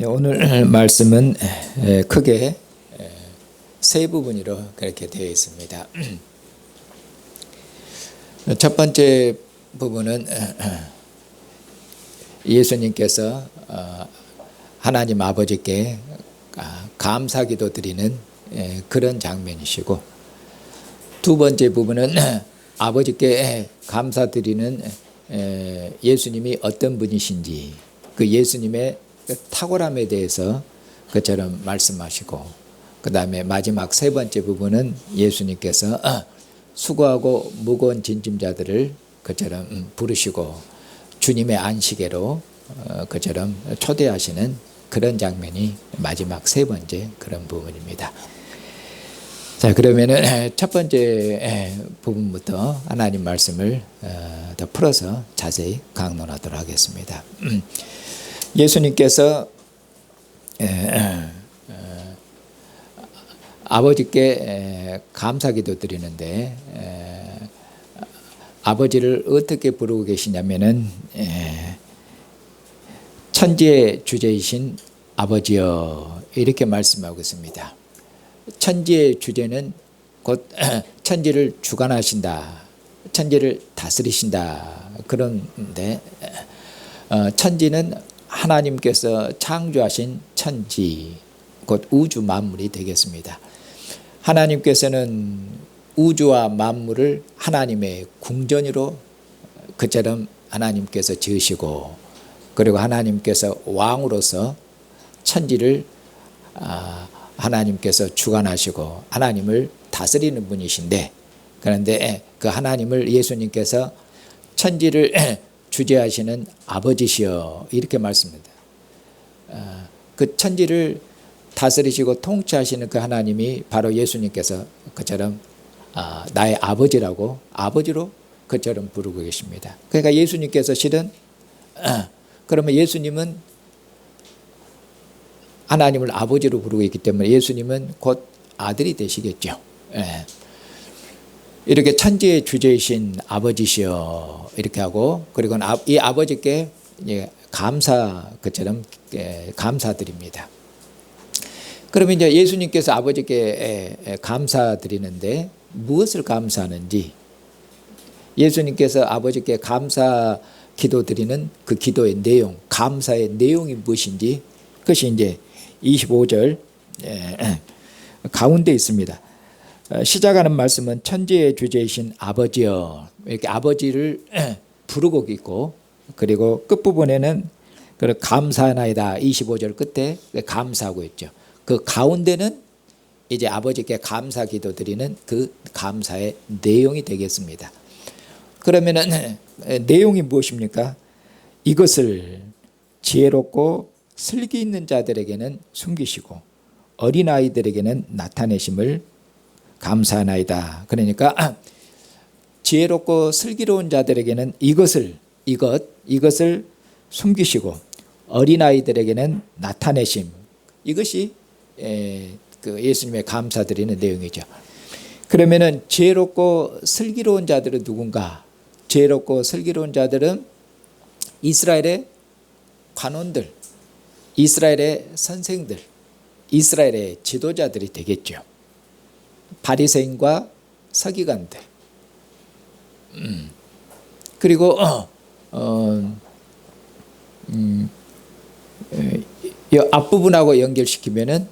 오늘 말씀은 크게 세 부분으로 그렇게 되어 있습니다. 첫 번째 부분은 예수님께서 하나님 아버지께 감사기도 드리는 그런 장면이시고, 두 번째 부분은 아버지께 감사드리는 예수님이 어떤 분이신지, 그 예수님의 탁월함에 대해서 그처럼 말씀하시고, 그 다음에 마지막 세 번째 부분은 예수님께서 수고하고 무거운 짐진자들을 그처럼 부르시고 주님의 안식에로 그처럼 초대하시는 그런 장면이 마지막 세 번째 그런 부분입니다. 자, 그러면은 첫 번째 부분부터 하나님 말씀을 더 풀어서 자세히 강론하도록 하겠습니다. 예수님께서 아버지께 감사기도 드리는데, 아버지를 어떻게 부르고 계시냐면은 천지의 주제이신 아버지여, 이렇게 말씀하고 있습니다. 천지의 주제는 곧 천지를 주관하신다, 천지를 다스리신다, 그런데 천지는 하나님께서 창조하신 천지, 곧 우주 만물이 되겠습니다. 하나님께서는 우주와 만물을 하나님의 궁전으로 그처럼 하나님께서 지으시고, 그리고 하나님께서 왕으로서 천지를 하나님께서 주관하시고 하나님을 다스리는 분이신데, 그런데 그 하나님을 예수님께서 천지를 주재하시는 아버지시여, 이렇게 말씀합니다. 그 천지를 다스리시고 통치하시는 그 하나님이 바로 예수님께서 그처럼 나의 아버지라고, 아버지로 그처럼 부르고 계십니다. 그러니까 예수님께서 실은 그러면 예수님은 하나님을 아버지로 부르고 있기 때문에 예수님은 곧 아들이 되시겠죠. 이렇게 천지의 주제이신 아버지시여, 이렇게 하고, 그리고 이 아버지께 그처럼 감사드립니다. 그러면 이제 예수님께서 아버지께 감사드리는데 무엇을 감사하는지, 예수님께서 아버지께 감사 기도 드리는 그 기도의 내용, 감사의 내용이 무엇인지, 그것이 이제 25절 가운데 있습니다. 시작하는 말씀은 천지의 주제이신 아버지여, 이렇게 아버지를 부르고 있고, 그리고 끝부분에는 감사하나이다, 25절 끝에 감사하고 있죠. 그 가운데는 이제 아버지께 감사 기도 드리는 그 감사의 내용이 되겠습니다. 그러면은 내용이 무엇입니까? 이것을 지혜롭고 슬기 있는 자들에게는 숨기시고 어린아이들에게는 나타내심을 감사하나이다. 그러니까 지혜롭고 슬기로운 자들에게는 이것을 숨기시고 어린아이들에게는 나타내심, 이것이 그 예수님의 감사드리는 내용이죠. 그러면은 지혜롭고 슬기로운 자들은 누군가? 지혜롭고 슬기로운 자들은 이스라엘의 관원들, 이스라엘의 선생들, 이스라엘의 지도자들이 되겠죠. 바리새인과 서기관들. 그리고 이 앞부분하고 연결시키면은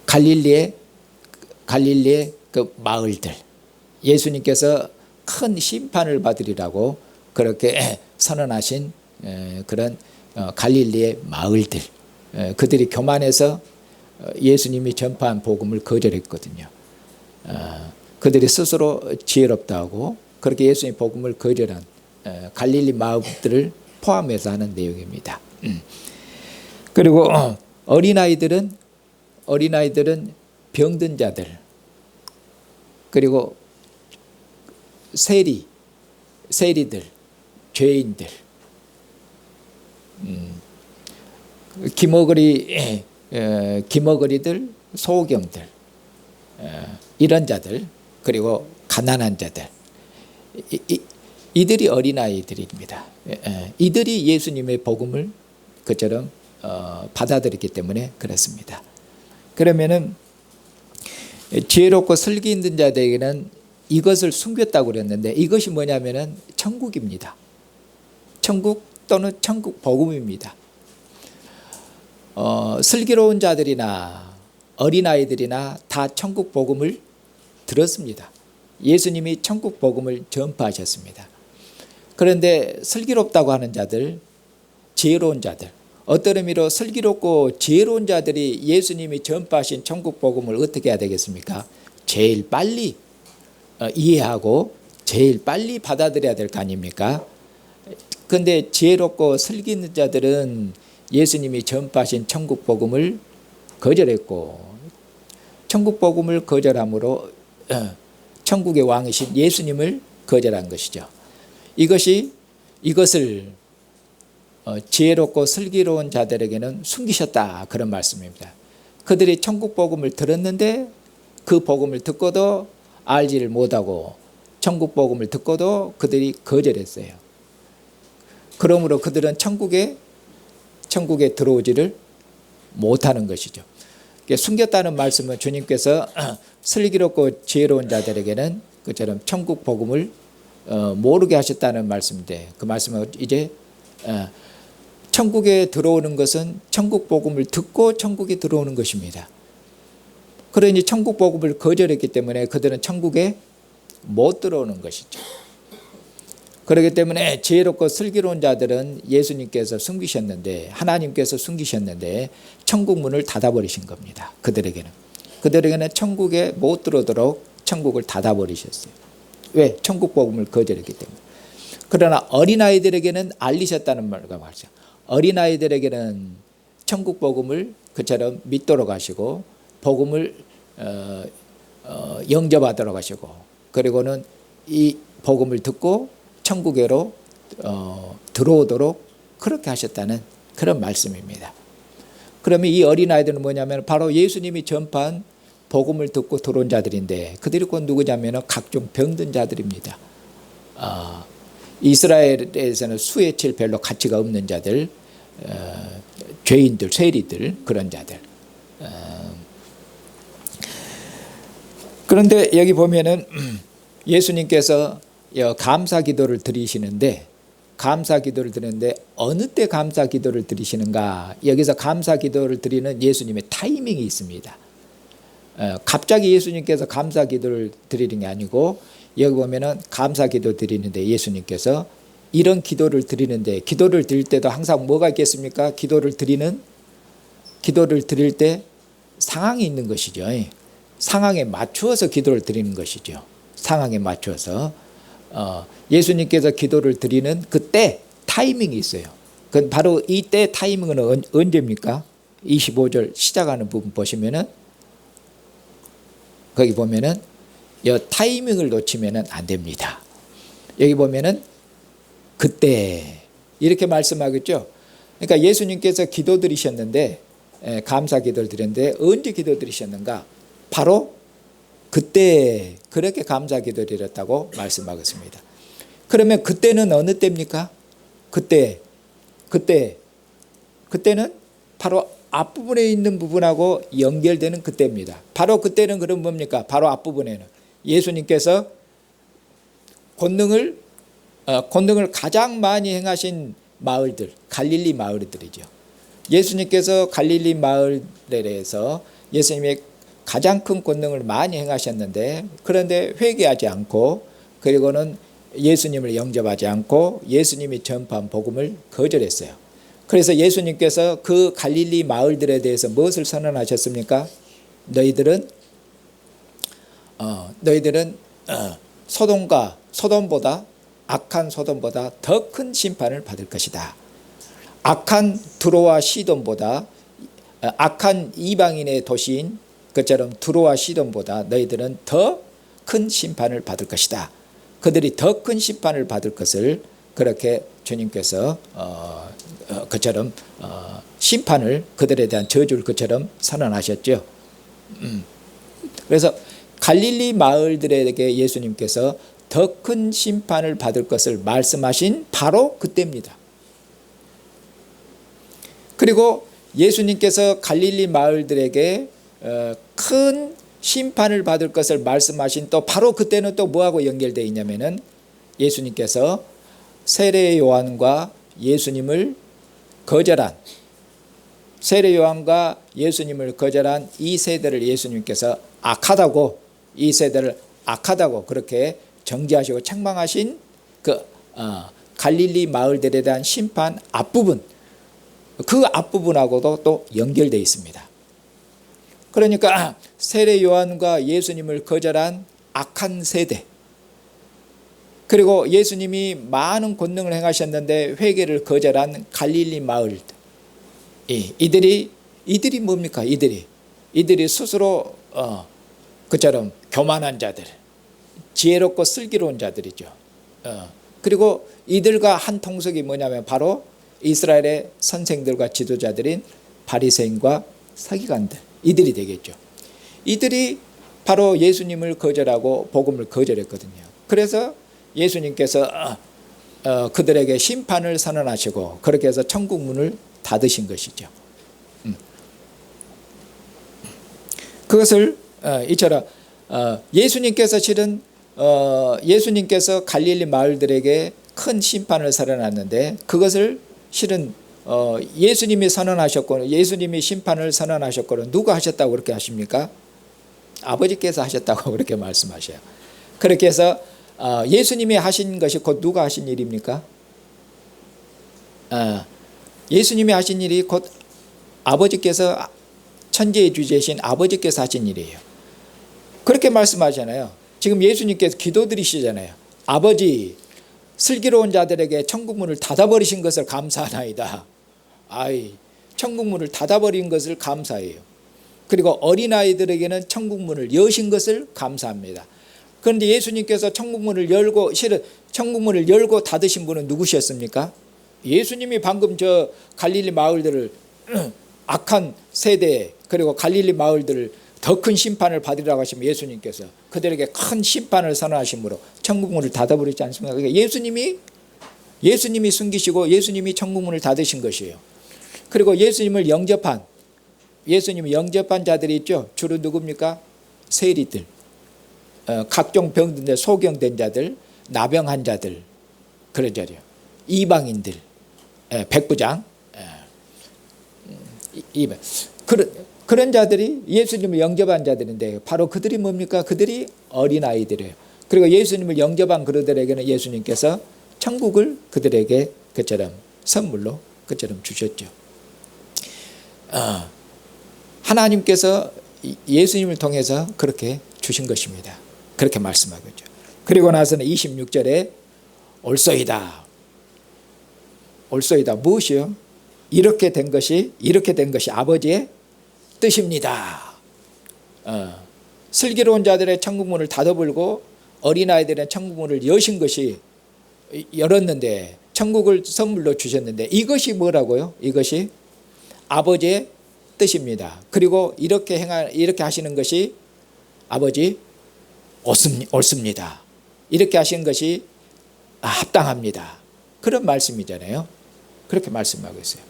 갈릴리의 그 마을들, 예수님께서 큰 심판을 받으리라고 그렇게 선언하신 그런 갈릴리의 마을들, 그들이 교만해서 예수님이 전파한 복음을 거절했거든요. 그들이 스스로 지혜롭다고 그렇게 예수님의 복음을 거절한 갈릴리 마을들을 포함해서 하는 내용입니다. 그리고 어린아이들은 병든 자들, 그리고 세리들, 죄인들, 기머거리들, 소경들, 이런 자들, 그리고 가난한 자들, 이들이 어린아이들입니다. 이들이 예수님의 복음을 그처럼 받아들였기 때문에 그렇습니다. 그러면은 지혜롭고 슬기 있는 자들에게는 이것을 숨겼다고 그랬는데 이것이 뭐냐면은 천국입니다. 천국 또는 천국 복음입니다. 슬기로운 자들이나 어린아이들이나 다 천국 복음을 들었습니다. 예수님이 천국 복음을 전파하셨습니다. 그런데 슬기롭다고 하는 자들, 지혜로운 자들, 어떤 의미로 슬기롭고 지혜로운 자들이 예수님이 전파하신 천국 복음을 어떻게 해야 되겠습니까? 제일 빨리 이해하고 제일 빨리 받아들여야 될 거 아닙니까? 그런데 지혜롭고 슬기 있는 자들은 예수님이 전파하신 천국 복음을 거절했고 천국 복음을 거절함으로 천국의 왕이신 예수님을 거절한 것이죠. 이것을 지혜롭고 슬기로운 자들에게는 숨기셨다 그런 말씀입니다. 그들이 천국 복음을 들었는데 그 복음을 듣고도 알지를 못하고 천국 복음을 듣고도 그들이 거절했어요. 그러므로 그들은 천국에 들어오지를 못하는 것이죠. 숨겼다는 말씀은 주님께서 슬기롭고 지혜로운 자들에게는 그처럼 천국 복음을 모르게 하셨다는 말씀인데 그 말씀은 이제 천국에 들어오는 것은 천국 복음을 듣고 천국에 들어오는 것입니다. 그러니 천국 복음을 거절했기 때문에 그들은 천국에 못 들어오는 것이죠. 그렇기 때문에 지혜롭고 슬기로운 자들은 예수님께서 숨기셨는데 하나님께서 숨기셨는데 천국 문을 닫아버리신 겁니다. 그들에게는 천국에 못 들어오도록 천국을 닫아버리셨어요. 왜? 천국 복음을 거절했기 때문에. 그러나 어린아이들에게는 알리셨다는 말과 말이죠. 어린아이들에게는 천국 복음을 그처럼 믿도록 하시고 복음을 영접하도록 하시고 그리고는 이 복음을 듣고 천국에로 들어오도록 그렇게 하셨다는 그런 말씀입니다. 그러면 이 어린아이들은 뭐냐면 바로 예수님이 전파한 복음을 듣고 들어온 자들인데 그들이 곧 누구냐면 각종 병든 자들입니다. 이스라엘에서는 수에 칠 별로 가치가 없는 자들, 죄인들, 세리들 그런 자들. 그런데 여기 보면은 예수님께서 감사 기도를 드리시는데 어느 때 감사 기도를 드리시는가? 여기서 감사 기도를 드리는 예수님의 타이밍이 있습니다. 갑자기 예수님께서 감사 기도를 드리는 게 아니고 여기 보면은 감사 기도 드리는데 예수님께서 이런 기도를 드리는데 기도를 드릴 때도 항상 뭐가 있겠습니까? 기도를 드릴 때 상황이 있는 것이죠. 상황에 맞추어서 기도를 드리는 것이죠. 상황에 맞추어서 예수님께서 기도를 드리는 그때 타이밍이 있어요. 그 바로 이때 타이밍은 언제입니까? 25절 시작하는 부분 보시면은 거기 보면은 이 타이밍을 놓치면은 안 됩니다. 여기 보면은 그때 이렇게 말씀하겠죠. 그러니까 예수님께서 기도 드리셨는데 감사 기도를 드렸는데 언제 기도 드리셨는가? 바로 그때 그렇게 감사 기도 드렸다고 말씀하겠습니다. 그러면 그때는 어느 때입니까? 그때는 바로 앞부분에 있는 부분하고 연결되는 그때입니다. 바로 그때는 그럼 뭡니까? 바로 앞부분에는 예수님께서 권능을 가장 많이 행하신 마을들, 갈릴리 마을들이죠. 예수님께서 갈릴리 마을들에서 예수님의 가장 큰 권능을 많이 행하셨는데 그런데 회개하지 않고 그리고는 예수님을 영접하지 않고 예수님이 전파한 복음을 거절했어요. 그래서 예수님께서 그 갈릴리 마을들에 대해서 무엇을 선언하셨습니까? 너희들은 소돔보다 악한 소돔보다 더 큰 심판을 받을 것이다. 악한 두로와 시돈보다 악한 이방인의 도시인 그처럼 두로와 시돈보다 너희들은 더 큰 심판을 받을 것이다. 그들이 더 큰 심판을 받을 것을 그렇게 주님께서 그처럼 심판을 그들에 대한 저주를 그처럼 선언하셨죠. 그래서 갈릴리 마을들에게 예수님께서 더 큰 심판을 받을 것을 말씀하신 바로 그때입니다. 그리고 예수님께서 갈릴리 마을들에게 큰 심판을 받을 것을 말씀하신 또 바로 그때는 또 뭐하고 연결되어 있냐면은 예수님께서 세례 요한과 예수님을 거절한 이 세대를 예수님께서 악하다고, 이 세대를 악하다고 그렇게 정죄하시고 책망하신 그 갈릴리 마을들에 대한 심판 앞부분, 그 앞부분하고도 또 연결되어 있습니다. 그러니까 세례 요한과 예수님을 거절한 악한 세대, 그리고 예수님이 많은 권능을 행하셨는데 회개를 거절한 갈릴리 마을, 이들이 뭡니까? 이들이 스스로 그처럼 교만한 자들, 지혜롭고 슬기로운 자들이죠. 그리고 이들과 한 통속이 뭐냐면 바로 이스라엘의 선생들과 지도자들인 바리새인과 서기관들, 이들이 되겠죠. 이들이 바로 예수님을 거절하고 복음을 거절했거든요. 그래서 예수님께서 그들에게 심판을 선언하시고 그렇게 해서 천국 문을 닫으신 것이죠. 그것을 이처럼 예수님께서 실은 예수님께서 갈릴리 마을들에게 큰 심판을 선언하는데 그것을 실은 예수님이 선언하셨고 예수님이 심판을 선언하셨고 누가 하셨다고 그렇게 하십니까? 아버지께서 하셨다고 그렇게 말씀하셔요. 그렇게 해서 예수님이 하신 것이 곧 누가 하신 일입니까? 예수님이 하신 일이 곧 아버지께서 천지의 주제이신 아버지께서 하신 일이에요. 그렇게 말씀하잖아요. 지금 예수님께서 기도드리시잖아요. 아버지, 슬기로운 자들에게 천국 문을 닫아버리신 것을 감사하나이다. 천국 문을 닫아버린 것을 감사해요. 그리고 어린아이들에게는 천국 문을 여신 것을 감사합니다. 그런데 예수님께서 천국 문을 열고, 실은 천국 문을 열고 닫으신 분은 누구셨습니까? 예수님이 방금 저 갈릴리 마을들을 악한 세대, 그리고 갈릴리 마을들을 더 큰 심판을 받으라고 하시면 예수님께서 그들에게 큰 심판을 선언하심으로 천국 문을 닫아버리지 않습니까? 그러니까 예수님이 숨기시고 예수님이 천국 문을 닫으신 것이에요. 그리고 예수님을 영접한 자들이 있죠. 주로 누굽니까? 세리들, 각종 병든 소경된 자들, 나병한 자들, 그런 자리요. 이방인들, 백부장, 그런 자들이 예수님을 영접한 자들인데 바로 그들이 뭡니까? 그들이 어린아이들이에요. 그리고 예수님을 영접한 그들에게는 예수님께서 천국을 그들에게 그처럼 선물로 그처럼 주셨죠. 하나님께서 예수님을 통해서 그렇게 주신 것입니다. 그렇게 말씀하고 있죠. 그리고 나서는 26절에 올소이다. 무엇이요? 이렇게 된 것이 아버지의 뜻입니다. 슬기로운 자들의 천국 문을 닫아버리고 어린아이들의 천국 문을 여신 것이 열었는데 천국을 선물로 주셨는데 이것이 뭐라고요? 이것이 아버지의 뜻입니다. 그리고 이렇게 하시는 것이 아버지 옳습니다. 이렇게 하시는 것이 합당합니다. 그런 말씀이잖아요. 그렇게 말씀하고 있어요.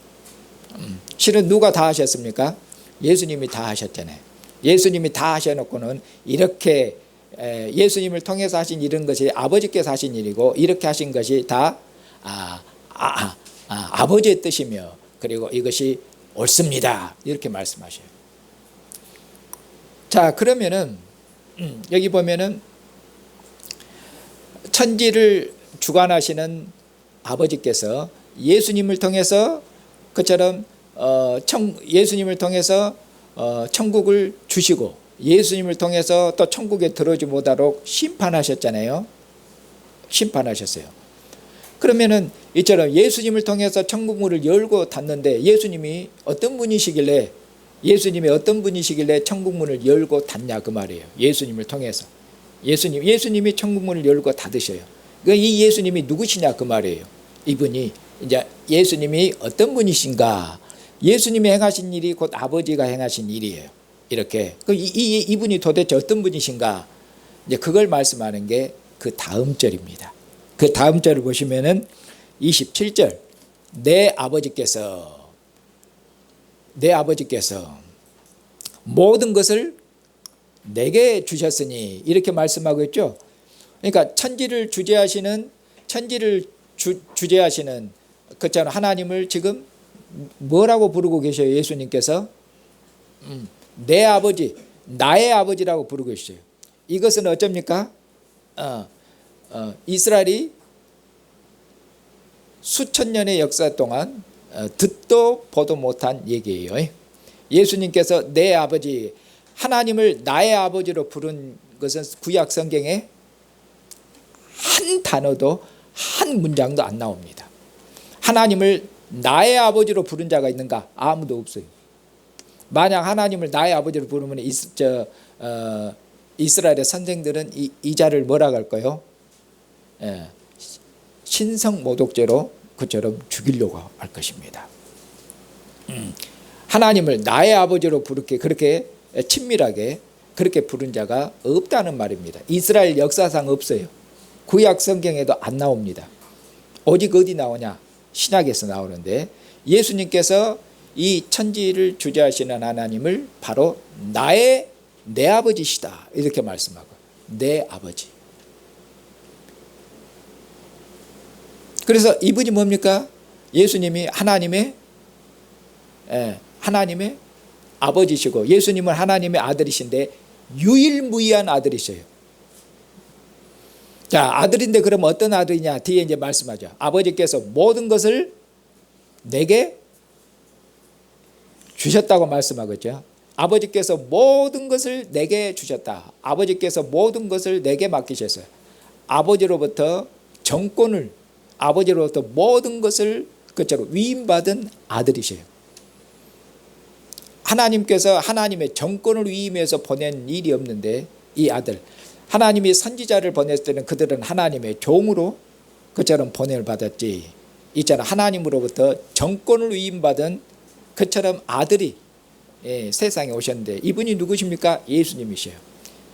실은 누가 다 하셨습니까? 예수님이 다 하셨잖아요. 예수님이 다 하셔놓고는 이렇게 예수님을 통해서 하신 이런 것이 아버지께서 하신 일이고 이렇게 하신 것이 다 아버지의 뜻이며 그리고 이것이 옳습니다. 이렇게 말씀하셔요. 자, 그러면은 여기 보면은 천지를 주관하시는 아버지께서 예수님을 통해서 그처럼 예수님을 통해서 천국을 주시고 예수님을 통해서 또 천국에 들어오지 못하도록 심판하셨잖아요. 심판하셨어요. 그러면은 이처럼 예수님을 통해서 천국 문을 열고 닫는데 예수님이 어떤 분이시길래 천국 문을 열고 닫냐 그 말이에요. 예수님을 통해서 예수님이 천국 문을 열고 닫으셔요. 이 예수님이 누구시냐 그 말이에요. 이분이 이제 예수님이 어떤 분이신가? 예수님이 행하신 일이 곧 아버지가 행하신 일이에요. 이렇게 이분이 도대체 어떤 분이신가? 이제 그걸 말씀하는 게 그 다음 절입니다. 그 다음 절을 보시면은 27절 내 아버지께서 내 아버지께서 모든 것을 내게 주셨으니 이렇게 말씀하고 있죠. 그러니까 천지를 주재하시는 그처럼 하나님을 지금 뭐라고 부르고 계셔요? 예수님께서 내 아버지, 나의 아버지라고 부르고 계셔요. 이것은 어쩝니까? 이스라엘이 수천 년의 역사 동안 듣도 보도 못한 얘기예요. 예수님께서 내 아버지, 하나님을 나의 아버지로 부른 것은 구약 성경에 한 단어도 한 문장도 안 나옵니다. 하나님을 나의 아버지로 부른 자가 있는가? 아무도 없어요. 만약 하나님을 나의 아버지로 부르면 이스라엘의 선생들은 이 자를 뭐라고 할까요? 신성모독죄로 그처럼 죽이려고 할 것입니다. 하나님을 나의 아버지로 그렇게 친밀하게 그렇게 부른 자가 없다는 말입니다. 이스라엘 역사상 없어요. 구약 성경에도 안 나옵니다. 오직 어디 나오냐? 신약에서 나오는데 예수님께서 이 천지를 주재하시는 하나님을 바로 내 아버지시다 이렇게 말씀하고, 내 아버지. 그래서 이분이 뭡니까? 예수님이 하나님의 아버지시고 예수님은 하나님의 아들이신데 유일무이한 아들이셔요. 자, 아들인데 그럼 어떤 아들이냐? 뒤에 이제 말씀하죠. 아버지께서 모든 것을 내게 주셨다고 말씀하겠죠. 아버지께서 모든 것을 내게 주셨다. 아버지께서 모든 것을 내게 맡기셨어요. 아버지로부터 정권을, 아버지로부터 모든 것을 그처럼 위임받은 아들이셔요. 하나님께서 하나님의 정권을 위임해서 보낸 일이 없는데 이 아들, 하나님이 선지자를 보냈을 때는 그들은 하나님의 종으로 그처럼 보냄을 받았지. 있잖아, 하나님으로부터 정권을 위임받은 그처럼 아들이 세상에 오셨는데 이분이 누구십니까? 예수님이셔요.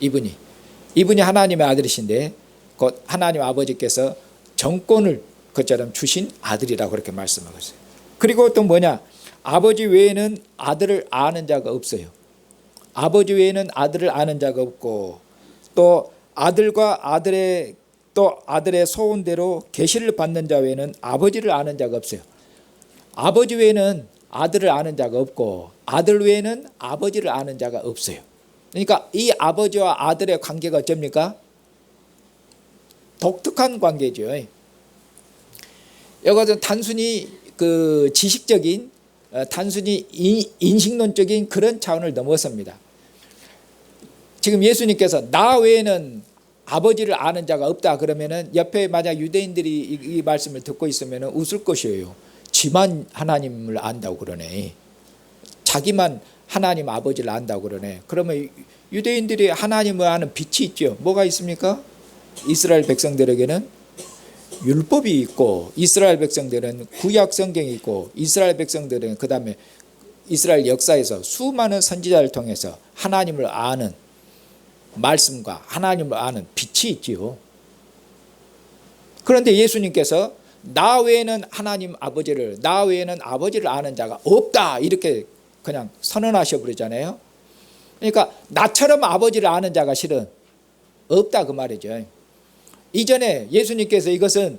이분이 하나님의 아들이신데 곧 하나님 아버지께서 정권을 그처럼 주신 아들이라고 그렇게 말씀하고 있어요. 그리고 또 뭐냐? 아버지 외에는 아들을 아는 자가 없어요. 아버지 외에는 아들을 아는 자가 없고 또 아들의 소원대로 계시를 받는 자 외에는 아버지를 아는 자가 없어요. 아버지 외에는 아들을 아는 자가 없고 아들 외에는 아버지를 아는 자가 없어요. 그러니까 이 아버지와 아들의 관계가 어쩝니까? 독특한 관계죠. 이것은 단순히 그 지식적인, 단순히 인식론적인 그런 차원을 넘어섭니다. 지금 예수님께서 나 외에는 아버지를 아는 자가 없다 그러면은 옆에 만약 유대인들이 이 말씀을 듣고 있으면 웃을 것이에요. 지만 하나님을 안다고 그러네. 자기만 하나님 아버지를 안다고 그러네. 그러면 유대인들이 하나님을 아는 빛이 있죠. 뭐가 있습니까? 이스라엘 백성들에게는 율법이 있고 이스라엘 백성들은 구약 성경이 있고 이스라엘 백성들은 그 다음에 이스라엘 역사에서 수많은 선지자를 통해서 하나님을 아는 말씀과 하나님을 아는 빛이 있지요. 그런데 예수님께서 나 외에는 나 외에는 아버지를 아는 자가 없다 이렇게 그냥 선언하셔 버리잖아요. 그러니까 나처럼 아버지를 아는 자가 실은 없다 그 말이죠. 이전에 예수님께서 이것은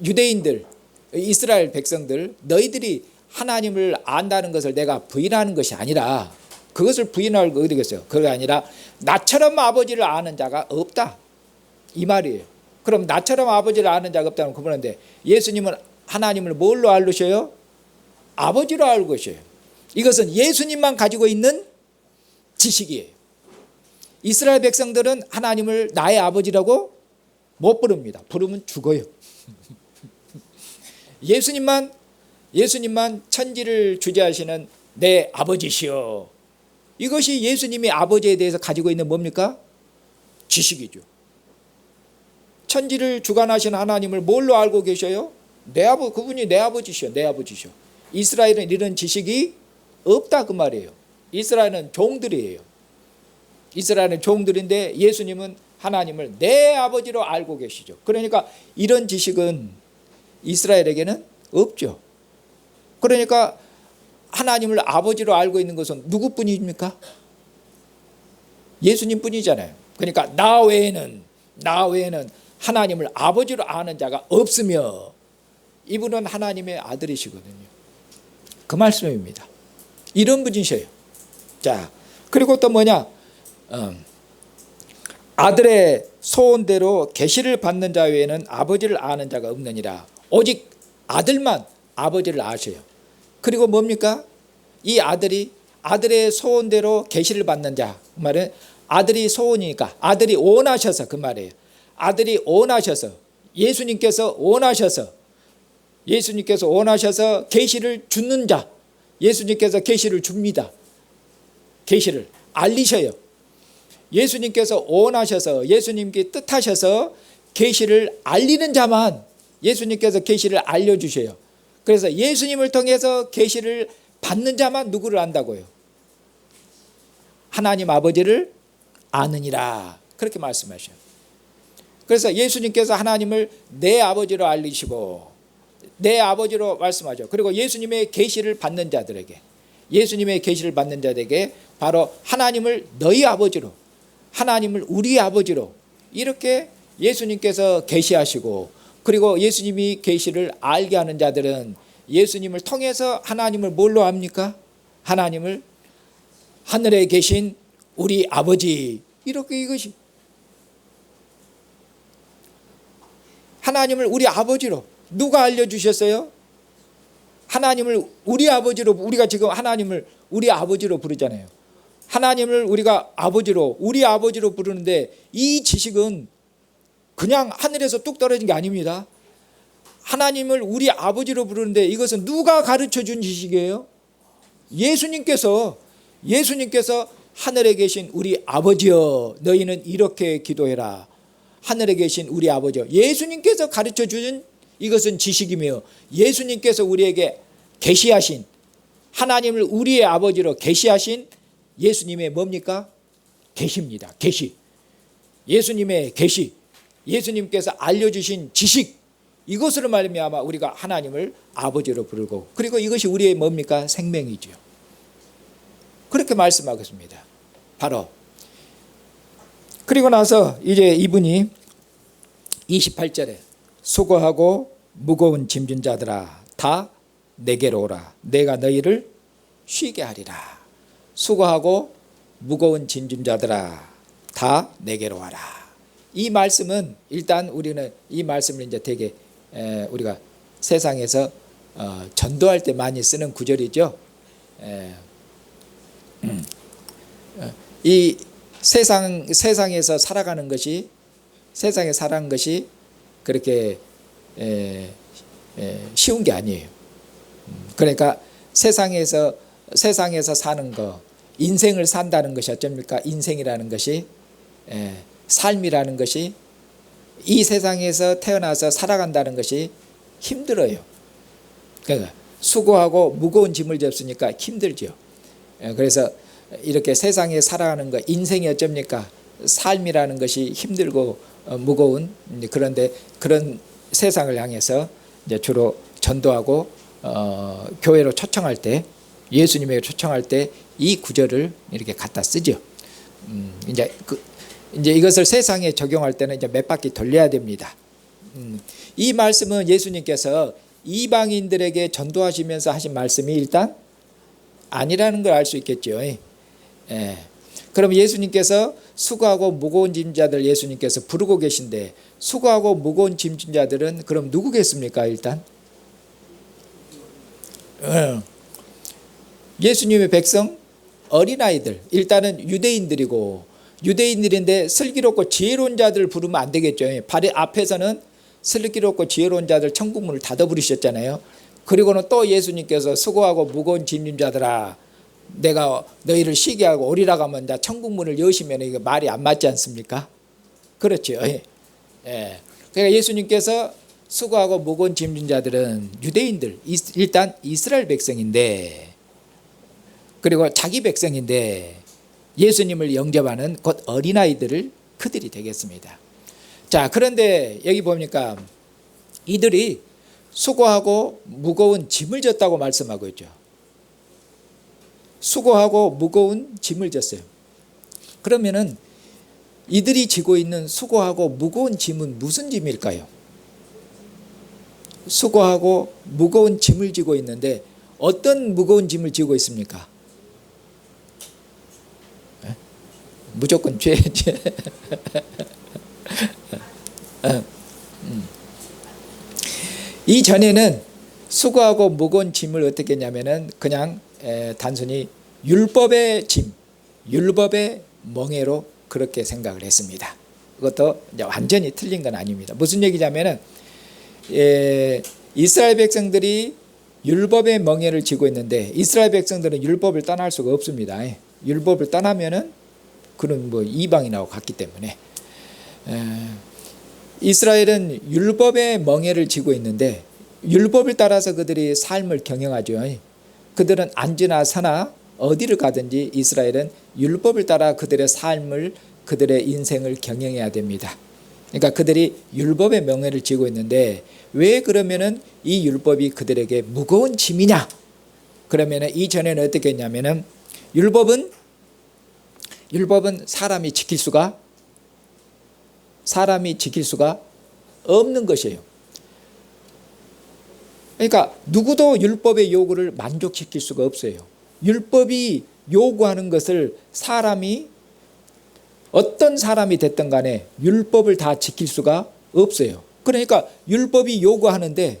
유대인들, 이스라엘 백성들, 너희들이 하나님을 안다는 것을 내가 부인하는 것이 아니라, 그것을 부인할 거 어디겠어요? 그게 아니라 나처럼 아버지를 아는 자가 없다 이 말이에요. 그럼 나처럼 아버지를 아는 자가 없다는 그분인데 예수님은 하나님을 뭘로 알으셔요? 아버지로 알고 계셔요. 이것은 예수님만 가지고 있는 지식이에요. 이스라엘 백성들은 하나님을 나의 아버지라고 못 부릅니다. 부르면 죽어요. 예수님만 천지를 주재하시는 내 아버지시여. 이것이 예수님이 아버지에 대해서 가지고 있는 뭡니까? 지식이죠. 천지를 주관하시는 하나님을 뭘로 알고 계셔요? 그분이 내 아버지시여, 내 아버지시여. 이스라엘은 이런 지식이 없다 그 말이에요. 이스라엘은 종들이에요. 이스라엘은 종들인데 예수님은 하나님을 내 아버지로 알고 계시죠. 그러니까 이런 지식은 이스라엘에게는 없죠. 그러니까 하나님을 아버지로 알고 있는 것은 누구뿐입니까? 예수님뿐이잖아요. 그러니까 나 외에는 하나님을 아버지로 아는 자가 없으며 이분은 하나님의 아들이시거든요. 그 말씀입니다. 이런 분이셔요. 자, 그리고 또 뭐냐? 아들의 소원대로 계시를 받는 자 외에는 아버지를 아는 자가 없느니라. 오직 아들만 아버지를 아셔요. 그리고 뭡니까? 이 아들이 아들의 소원대로 계시를 받는 자. 그 말은 아들이 소원이니까 아들이 원하셔서 그 말이에요. 아들이 원하셔서 예수님께서 원하셔서 계시를 주는 자. 예수님께서 계시를 줍니다. 계시를 알리셔요. 예수님께서 원하셔서 예수님께 뜻하셔서 계시를 알리는 자만 예수님께서 계시를 알려주셔요. 그래서 예수님을 통해서 계시를 받는 자만 누구를 안다고요? 하나님 아버지를 아느니라. 그렇게 말씀하셔요. 그래서 예수님께서 하나님을 내 아버지로 알리시고 내 아버지로 말씀하죠. 그리고 예수님의 계시를 받는 자들에게 바로 하나님을 너희 아버지로, 하나님을 우리 아버지로 이렇게 예수님께서 계시하시고, 그리고 예수님이 계시를 알게 하는 자들은 예수님을 통해서 하나님을 뭘로 압니까? 하나님을 하늘에 계신 우리 아버지, 이렇게 이것이 하나님을 우리 아버지로 누가 알려주셨어요? 하나님을 우리 아버지로, 우리가 지금 하나님을 우리 아버지로 부르잖아요. 하나님을 우리가 아버지로, 우리 아버지로 부르는데 이 지식은 그냥 하늘에서 뚝 떨어진 게 아닙니다. 하나님을 우리 아버지로 부르는데 이것은 누가 가르쳐 준 지식이에요? 예수님께서 하늘에 계신 우리 아버지여 너희는 이렇게 기도해라. 하늘에 계신 우리 아버지여, 예수님께서 가르쳐 준 이것은 지식이며 예수님께서 우리에게 계시하신, 하나님을 우리의 아버지로 계시하신 예수님의 뭡니까? 계시입니다. 계시. 예수님의 계시. 예수님께서 알려주신 지식, 이것으로 말미암아 우리가 하나님을 아버지로 부르고, 그리고 이것이 우리의 뭡니까? 생명이죠. 그렇게 말씀하겠습니다. 바로 그리고 나서 이제 이분이 28절에 수고하고 무거운 짐진 자들아 다 내게로 오라. 내가 너희를 쉬게 하리라. 수고하고 무거운 짐진 자들아 다 내게로 와라. 이 말씀은 일단 우리는 이 말씀을 이제 되게 우리가 세상에서 전도할 때 많이 쓰는 구절이죠. 이 세상에서 살아가는 것이, 세상에 살아가는 것이 그렇게 쉬운 게 아니에요. 그러니까 세상에서 사는 거, 인생을 산다는 것이 어쩝니까? 인생이라는 것이, 삶이라는 것이, 이 세상에서 태어나서 살아간다는 것이 힘들어요. 그러니까 수고하고 무거운 짐을 졌으니까 힘들죠. 그래서 이렇게 세상에 살아가는 거, 인생이 어쩝니까? 삶이라는 것이 힘들고 무거운, 그런데 그런 세상을 향해서 이제 주로 전도하고 교회로 초청할 때, 예수님에게 초청할 때 이 구절을 이렇게 갖다 쓰죠. 이제 이것을 세상에 적용할 때는 이제 몇 바퀴 돌려야 됩니다. 이 말씀은 예수님께서 이방인들에게 전도하시면서 하신 말씀이 일단 아니라는 걸 알 수 있겠죠. 그럼 예수님께서 수고하고 무거운 짐자들 예수님께서 부르고 계신데, 수고하고 무거운 짐자들은 그럼 누구겠습니까? 일단 예수님의 백성, 어린아이들, 일단은 유대인들인데 슬기롭고 지혜로운 자들 부르면 안 되겠죠. 바로 앞에서는 슬기롭고 지혜로운 자들 천국문을 닫아 부르셨잖아요. 그리고는 또 예수님께서 수고하고 무거운 짐진 자들아 내가 너희를 쉬게 하고 오리라 가면 천국문을 여시면 이게 말이 안 맞지 않습니까? 그렇죠. 그러니까 예수님께서 수고하고 무거운 짐진 자들은 유대인들, 일단 이스라엘 백성인데, 그리고 자기 백성인데 예수님을 영접하는 곧 어린아이들을 그들이 되겠습니다. 자, 그런데 여기 보니까 이들이 수고하고 무거운 짐을 졌다고 말씀하고 있죠. 수고하고 무거운 짐을 졌어요. 그러면은 이들이 지고 있는 수고하고 무거운 짐은 무슨 짐일까요? 수고하고 무거운 짐을 지고 있는데 어떤 무거운 짐을 지고 있습니까? 무조건 죄. 이전에는 수고하고 무거운 짐을 어떻게 했냐면은 그냥 단순히 율법의 짐, 율법의 멍에로 그렇게 생각을 했습니다. 그것도 이제 완전히 틀린 건 아닙니다. 무슨 얘기냐면은 이스라엘 백성들이 율법의 멍에를 지고 있는데 이스라엘 백성들은 율법을 떠날 수가 없습니다. 율법을 떠나면은 그는 뭐 이방인하고 같기 때문에 이스라엘은 율법의 멍에를 지고 있는데 율법을 따라서 그들이 삶을 경영하죠. 그들은 앉으나 서나 어디를 가든지 이스라엘은 율법을 따라 그들의 삶을 그들의 인생을 경영해야 됩니다. 그러니까 그들이 율법의 명예를 지고 있는데 왜 그러면은 이 율법이 그들에게 무거운 짐이냐? 그러면은 이전에는 어떻게 했냐면은 율법은 사람이 지킬 수가 없는 것이에요. 그러니까 누구도 율법의 요구를 만족시킬 수가 없어요. 율법이 요구하는 것을 어떤 사람이 됐든 간에 율법을 다 지킬 수가 없어요. 그러니까 율법이 요구하는데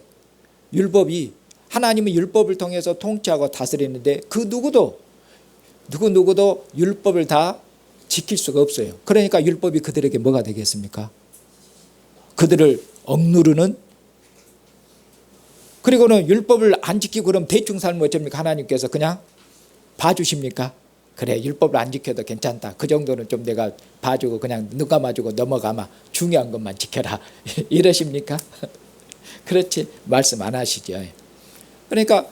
하나님은 율법을 통해서 통치하고 다스리는데 그 누구도 율법을 다 지킬 수가 없어요. 그러니까 율법이 그들에게 뭐가 되겠습니까? 그들을 억누르는, 그리고는 율법을 안 지키고 그럼 대충 살면 어쩝니까? 하나님께서 그냥 봐주십니까? 그래, 율법을 안 지켜도 괜찮다. 그 정도는 좀 내가 봐주고 그냥 눈 감아주고 넘어가마. 중요한 것만 지켜라. 이러십니까? 그렇지 말씀 안 하시죠. 그러니까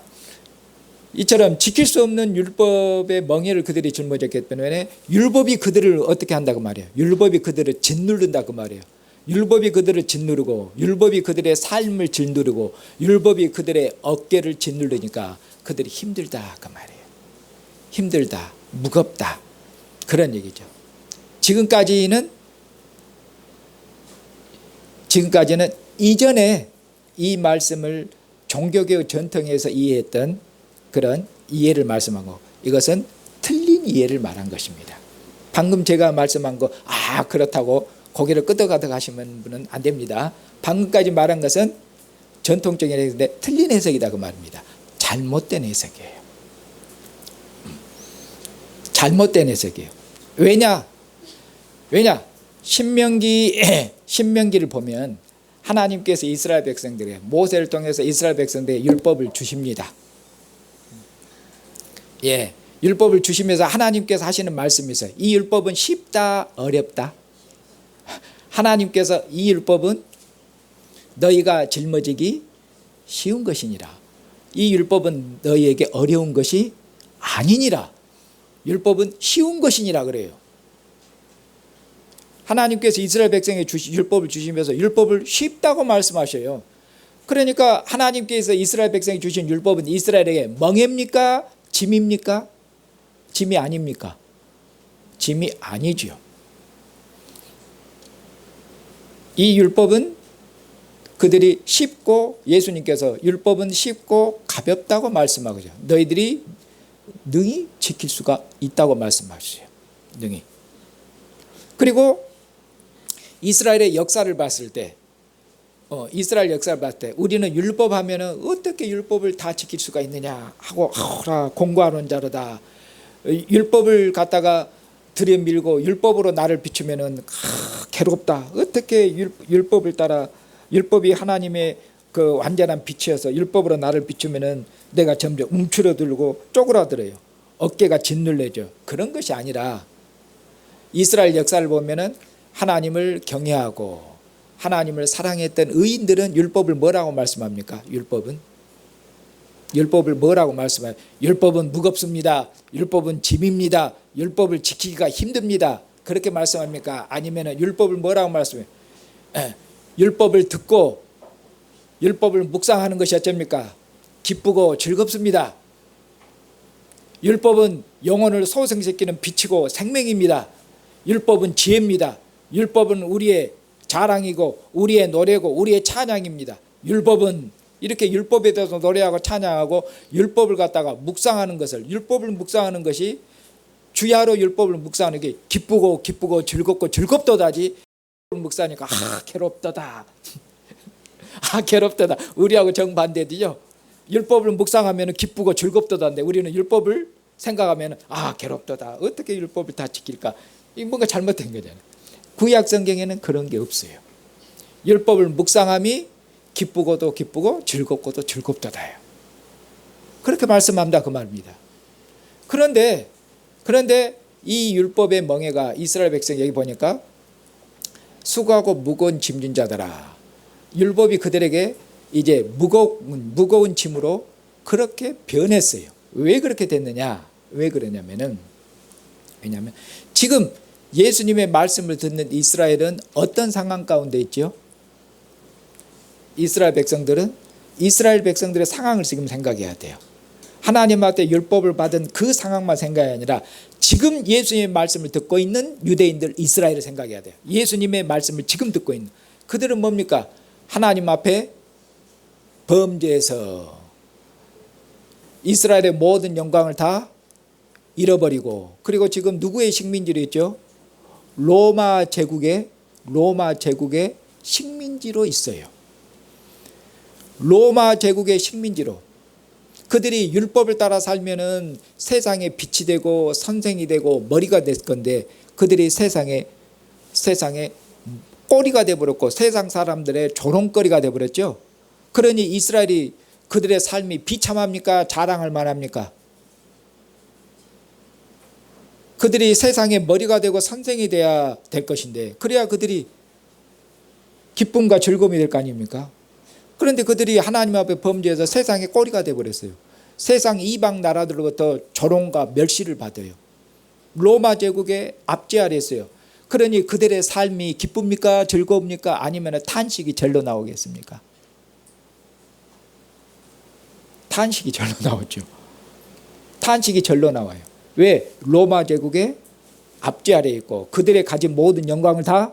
이처럼 지킬 수 없는 율법의 멍에를 그들이 짊어졌기 때문에 율법이 그들을 어떻게 한다고 말이에요. 율법이 그들을 짓누른다고 말이에요. 율법이 그들을 짓누르고 율법이 그들의 삶을 짓누르고 율법이 그들의 어깨를 짓누르니까 그들이 힘들다 그 말이에요. 힘들다, 무겁다, 그런 얘기죠. 지금까지는 이전에 이 말씀을 종교개혁 전통에서 이해했던 그런 이해를 말씀한 거, 이것은 틀린 이해를 말한 것입니다. 방금 제가 말씀한 거 그렇다고 고개를 끄덕끄덕 하시는 분은 안 됩니다. 방금까지 말한 것은 전통적인 해석인데 틀린 해석이다 그 말입니다. 잘못된 해석이에요. 잘못된 해석이에요. 왜냐? 신명기를 보면 하나님께서 이스라엘 백성들에게 모세를 통해서 이스라엘 백성들에게 율법을 주십니다. 율법을 주시면서 하나님께서 하시는 말씀이 있어요. 이 율법은 쉽다, 어렵다? 하나님께서 이 율법은 너희가 짊어지기 쉬운 것이니라. 이 율법은 너희에게 어려운 것이 아니니라. 율법은 쉬운 것이니라 그래요. 하나님께서 이스라엘 백성에게 율법을 주시면서 율법을 쉽다고 말씀하셔요. 그러니까 하나님께서 이스라엘 백성에게 주신 율법은 이스라엘에게 멍해입니까? 짐입니까? 짐이 아닙니까? 짐이 아니지요. 이 율법은 그들이 쉽고, 예수님께서 율법은 쉽고 가볍다고 말씀하고요. 너희들이 능히 지킬 수가 있다고 말씀하셨어요. 능히. 그리고 이스라엘의 역사를 봤을 때 우리는 율법하면은 어떻게 율법을 다 지킬 수가 있느냐 하고 공고하는 자로다. 율법을 갖다가 들여밀고 율법으로 나를 비추면은 괴롭다. 어떻게 율법을 따라, 율법이 하나님의 그 완전한 빛이어서 율법으로 나를 비추면은 내가 점점 움츠러들고 쪼그라들어요. 어깨가 짓눌려져. 그런 것이 아니라 이스라엘 역사를 보면은 하나님을 경외하고 하나님을 사랑했던 의인들은 율법을 뭐라고 말씀합니까? 율법을 뭐라고 말씀해요? 율법은 무겁습니다. 율법은 짐입니다. 율법을 지키기가 힘듭니다. 그렇게 말씀합니까? 아니면 율법을 뭐라고 말씀해요? 율법을 듣고 율법을 묵상하는 것이 어쩝니까? 기쁘고 즐겁습니다. 율법은 영혼을 소생시키는 빛이고 생명입니다. 율법은 지혜입니다. 율법은 우리의 자랑이고 우리의 노래고 우리의 찬양입니다. 율법은 이렇게 율법에 대해서 노래하고 찬양하고 율법을 갖다가 묵상하는 것을, 율법을 묵상하는 것이 주야로 율법을 묵상하는 게 기쁘고 즐겁고 즐겁도다지, 묵상하니까 괴롭도다. 괴롭도다. 우리하고 정반대지요. 율법을 묵상하면 기쁘고 즐겁도다인데 우리는 율법을 생각하면 괴롭도다. 어떻게 율법을 다 지킬까? 이 뭔가 잘못된 거잖아요. 구약 성경에는 그런 게 없어요. 율법을 묵상함이 기쁘고도 기쁘고 즐겁고도 즐겁도다요. 그렇게 말씀합니다. 그 말입니다. 그런데 이 율법의 멍에가 이스라엘 백성 여기 보니까 수고하고 무거운 짐진 자들아, 율법이 그들에게 이제 무거운 짐으로 그렇게 변했어요. 왜 그렇게 됐느냐? 왜 그러냐면은, 왜냐하면 지금 예수님의 말씀을 듣는 이스라엘은 어떤 상황 가운데 있죠? 이스라엘 백성들의 상황을 지금 생각해야 돼요. 하나님한테 율법을 받은 그 상황만 생각이 아니라 지금 예수님의 말씀을 듣고 있는 유대인들 이스라엘을 생각해야 돼요. 예수님의 말씀을 지금 듣고 있는 그들은 뭡니까? 하나님 앞에 범죄해서 이스라엘의 모든 영광을 다 잃어버리고, 그리고 지금 누구의 식민지로 있죠? 로마 제국의 식민지로 있어요. 로마 제국의 식민지로. 그들이 율법을 따라 살면은 세상에 빛이 되고 선생이 되고 머리가 될 건데, 그들이 세상에 꼬리가 되어버렸고 세상 사람들의 조롱거리가 되어버렸죠. 그러니 이스라엘이 그들의 삶이 비참합니까? 자랑할 만합니까? 그들이 세상에 머리가 되고 선생이 돼야 될 것인데, 그래야 그들이 기쁨과 즐거움이 될 거 아닙니까? 그런데 그들이 하나님 앞에 범죄해서 세상의 꼬리가 되어버렸어요. 세상 이방 나라들로부터 조롱과 멸시를 받아요. 로마 제국의 압제 아래 있어요. 그러니 그들의 삶이 기쁩니까? 즐거웁니까? 아니면 탄식이 절로 나오겠습니까? 탄식이 절로 나오죠. 탄식이 절로 나와요. 왜? 로마 제국의 압제 아래 있고 그들의 가진 모든 영광을 다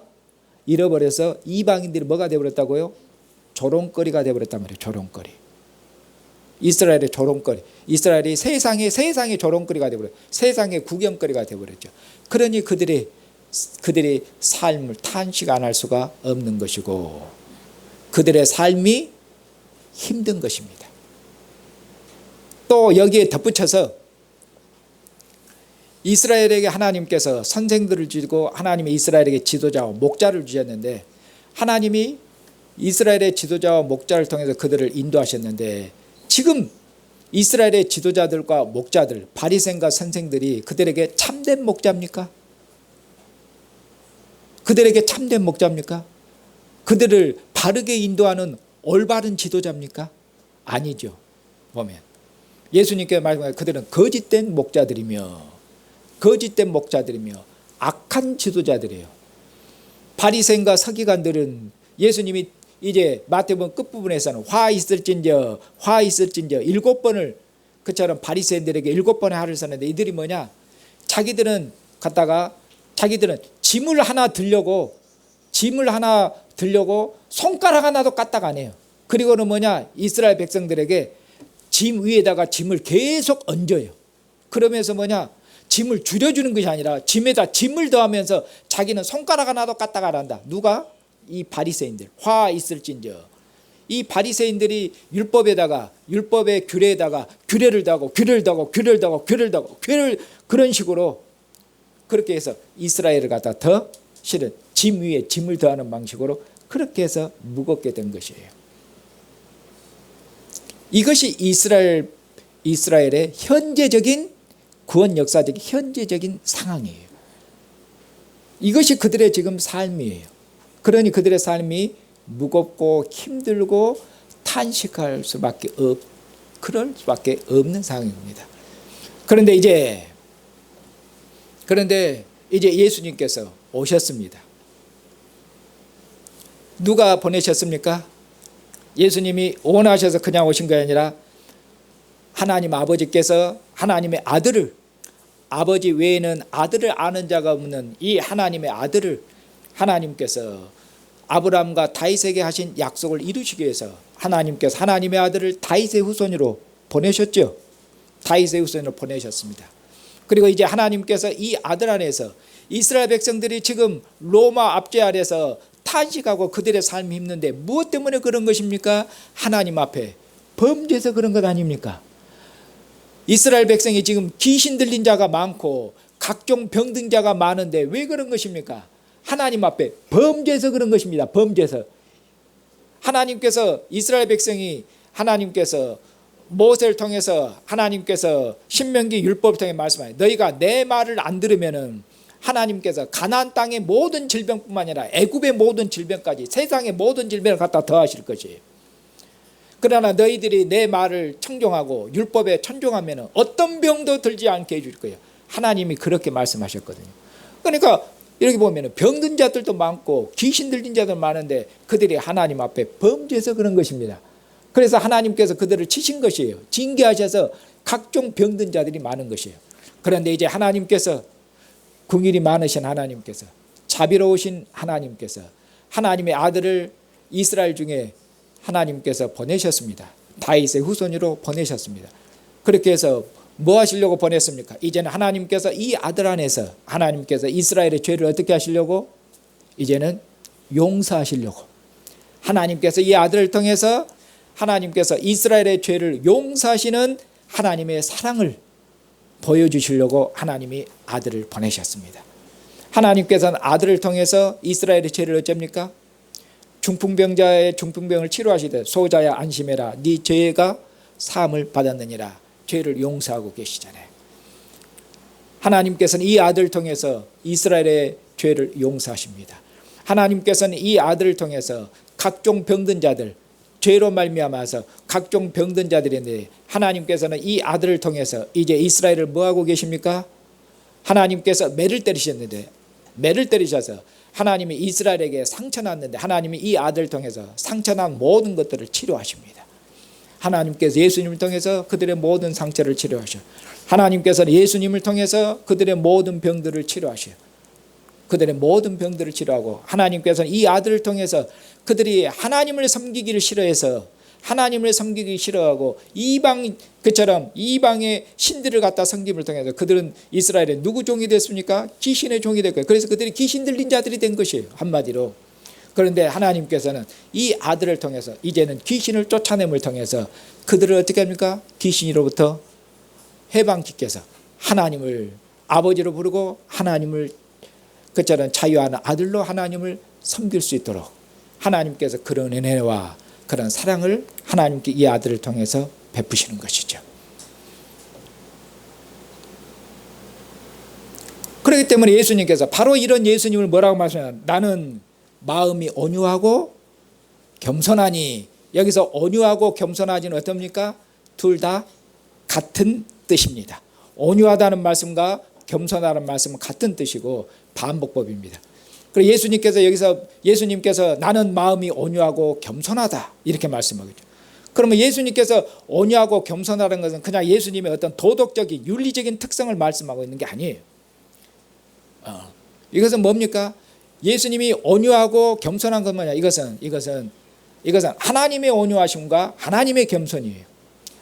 잃어버려서 이방인들이 뭐가 되어버렸다고요? 조롱거리가 되어버렸단 말이에요. 조롱거리. 이스라엘의 조롱거리. 이스라엘이 세상의 조롱거리가 되어버렸어요. 세상의 구경거리가 되어버렸죠. 그러니 그들이 삶을 탄식 안 할 수가 없는 것이고 그들의 삶이 힘든 것입니다. 또 여기에 덧붙여서 이스라엘에게 하나님께서 선생들을 주시고 하나님이 이스라엘에게 지도자와 목자를 주셨는데, 하나님이 이스라엘의 지도자와 목자를 통해서 그들을 인도하셨는데, 지금 이스라엘의 지도자들과 목자들, 바리새인과 선생들이 그들에게 참된 목자입니까? 그들에게 참된 목자입니까? 그들을 바르게 인도하는 올바른 지도자입니까? 아니죠. 보면 예수님께서 말씀하신 그들은 거짓된 목자들이며 악한 지도자들이에요. 바리새인과 서기관들은 예수님이 이제 마태복음 끝부분에서는 화 있을진저 7번을 그처럼 바리새인들에게 7번의 화를 썼는데, 이들이 뭐냐? 자기들은 짐을 하나 들려고 손가락 하나도 까딱 안 해요. 그리고는 뭐냐? 이스라엘 백성들에게 짐 위에다가 짐을 계속 얹어요. 그러면서 뭐냐? 짐을 줄여주는 것이 아니라 짐에다 짐을 더하면서 자기는 손가락 하나도 까딱 안 한다. 누가? 이 바리새인들. 화 있을진저. 이 바리새인들이 율법의 규례에다가 규례를 더하고 그런 식으로 그렇게 해서 이스라엘을 갖다 더 실은 짐 위에 짐을 더하는 방식으로 그렇게 해서 무겁게 된 것이에요. 이것이 이스라엘의 현재적인 구원 역사적 현재적인 상황이에요. 이것이 그들의 지금 삶이에요. 그러니 그들의 삶이 무겁고 힘들고 탄식할 수밖에 그럴 수밖에 없는 상황입니다. 그런데 이제 예수님께서 오셨습니다. 누가 보내셨습니까? 예수님이 원하셔서 그냥 오신 게 아니라 하나님 아버지께서 하나님의 아들을, 아버지 외에는 아들을 아는 자가 없는 이 하나님의 아들을 하나님께서 아브라함과 다윗에게 하신 약속을 이루시기 위해서 하나님께서 하나님의 아들을 다윗의 후손으로 보내셨죠. 다윗의 후손으로 보내셨습니다. 그리고 이제 하나님께서 이 아들 안에서 이스라엘 백성들이 지금 로마 압제 아래서 탄식하고 그들의 삶이 힘든데 무엇 때문에 그런 것입니까? 하나님 앞에 범죄해서 그런 것 아닙니까? 이스라엘 백성이 지금 귀신 들린 자가 많고 각종 병든 자가 많은데 왜 그런 것입니까? 하나님 앞에 범죄해서 그런 것입니다. 범죄해서. 하나님께서 이스라엘 백성이 하나님께서 모세를 통해서 하나님께서 신명기 율법을 통해 말씀하여 너희가 내 말을 안 들으면은 하나님께서 가나안 땅의 모든 질병뿐만 아니라 애굽의 모든 질병까지 세상의 모든 질병을 갖다 더하실 것이에요. 그러나 너희들이 내 말을 청종하고 율법에 천종하면 어떤 병도 들지 않게 해줄 거예요. 하나님이 그렇게 말씀하셨거든요. 그러니까 이렇게 보면 병든 자들도 많고 귀신 들린 자들 많은데 그들이 하나님 앞에 범죄해서 그런 것입니다. 그래서 하나님께서 그들을 치신 것이에요. 징계하셔서 각종 병든 자들이 많은 것이에요. 그런데 이제 하나님께서 긍휼이 많으신 하나님께서 자비로우신 하나님께서 하나님의 아들을 이스라엘 중에 하나님께서 보내셨습니다. 다윗의 후손으로 보내셨습니다. 그렇게 해서 뭐 하시려고 보냈습니까? 이제는 하나님께서 이 아들 안에서 하나님께서 이스라엘의 죄를 어떻게 하시려고? 이제는 용서하시려고. 하나님께서 이 아들을 통해서 하나님께서 이스라엘의 죄를 용서하시는 하나님의 사랑을 보여주시려고 하나님이 아들을 보내셨습니다. 하나님께서는 아들을 통해서 이스라엘의 죄를 어쩝니까? 중풍병자의 중풍병을 치료하시되 소자야 안심해라 네 죄가 사함을 받았느니라. 죄를 용서하고 계시잖아요. 하나님께서는 이 아들을 통해서 이스라엘의 죄를 용서하십니다. 하나님께서는 이 아들을 통해서 각종 병든 자들, 죄로 말미암아서 각종 병든 자들인데 하나님께서는 이 아들을 통해서 이제 이스라엘을 뭐하고 계십니까? 하나님께서 매를 때리셨는데 매를 때리셔서 하나님이 이스라엘에게 상처 났는데 하나님이 이 아들을 통해서 상처 난 모든 것들을 치료하십니다. 하나님께서 예수님을 통해서 그들의 모든 상처를 치료하셔. 하나님께서는 예수님을 통해서 그들의 모든 병들을 치료하셔. 그들의 모든 병들을 치료하고 하나님께서는 이 아들을 통해서 그들이 하나님을 섬기기를 싫어해서 하나님을 섬기기 싫어하고 이방 그처럼 이방의 신들을 갖다 섬김을 통해서 그들은 이스라엘의 누구 종이 됐습니까? 귀신의 종이 됐고요. 그래서 그들이 귀신 들린 자들이 된 것이에요. 한마디로. 그런데 하나님께서는 이 아들을 통해서 이제는 귀신을 쫓아냄을 통해서 그들을 어떻게 합니까? 귀신으로부터 해방시켜서 하나님을 아버지로 부르고 하나님을 그처럼 자유하는 아들로 하나님을 섬길 수 있도록 하나님께서 그런 은혜와 그런 사랑을 하나님께 이 아들을 통해서 베푸시는 것이죠. 그렇기 때문에 예수님께서 바로 이런 예수님을 뭐라고 말씀하냐? 나는 마음이 온유하고 겸손하니. 여기서 온유하고 겸손하지는 어떻습니까? 둘 다 같은 뜻입니다. 온유하다는 말씀과 겸손하다는 말씀은 같은 뜻이고 반복법입니다. 그리고 예수님께서 나는 마음이 온유하고 겸손하다 이렇게 말씀하겠죠. 그러면 예수님께서 온유하고 겸손하다는 것은 그냥 예수님의 어떤 도덕적인 윤리적인 특성을 말씀하고 있는 게 아니에요. 이것은 뭡니까? 예수님이 온유하고 겸손한 건 뭐냐? 이것은 하나님의 온유하심과 하나님의 겸손이에요.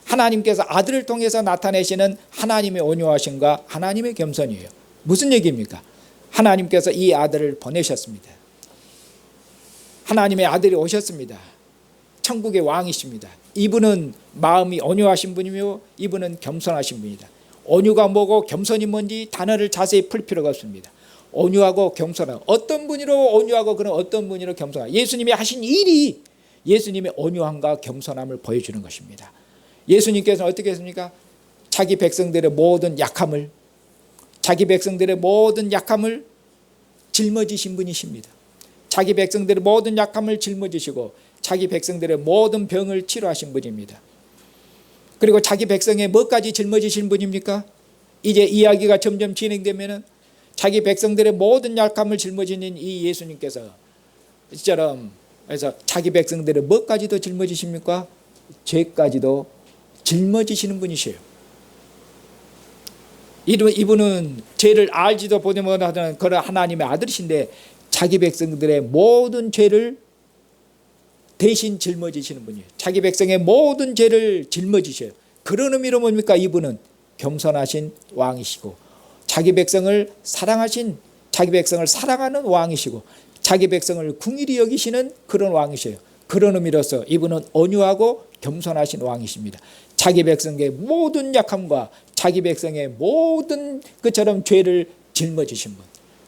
하나님께서 아들을 통해서 나타내시는 하나님의 온유하심과 하나님의 겸손이에요. 무슨 얘기입니까? 하나님께서 이 아들을 보내셨습니다. 하나님의 아들이 오셨습니다. 천국의 왕이십니다. 이분은 마음이 온유하신 분이며 이분은 겸손하신 분이다. 온유가 뭐고 겸손이 뭔지 단어를 자세히 풀 필요가 없습니다. 온유하고 겸손하고 어떤 분으로 온유하고 그런 어떤 분으로 겸손하고 예수님이 하신 일이 예수님의 온유함과 겸손함을 보여주는 것입니다. 예수님께서는 어떻게 했습니까? 자기 백성들의 모든 약함을 짊어지신 분이십니다. 자기 백성들의 모든 약함을 짊어지시고 자기 백성들의 모든 병을 치료하신 분입니다. 그리고 자기 백성의 뭐까지 짊어지신 분입니까? 이제 이야기가 점점 진행되면은 자기 백성들의 모든 약함을 짊어지는 이 예수님께서 이처럼 그래서 자기 백성들의 뭐까지도 짊어지십니까? 죄까지도 짊어지시는 분이세요. 이분은 죄를 알지도 보지 못하는 그런 하나님의 아들이신데 자기 백성들의 모든 죄를 대신 짊어지시는 분이에요. 자기 백성의 모든 죄를 짊어지셔요. 그런 의미로 뭡니까? 이분은 겸손하신 왕이시고 자기 백성을 사랑하는 왕이시고 자기 백성을 궁일이 여기시는 그런 왕이셔요. 그런 의미로서 이분은 온유하고 겸손하신 왕이십니다. 자기 백성의 모든 약함과 자기 백성의 모든 그처럼 죄를 짊어지신 분.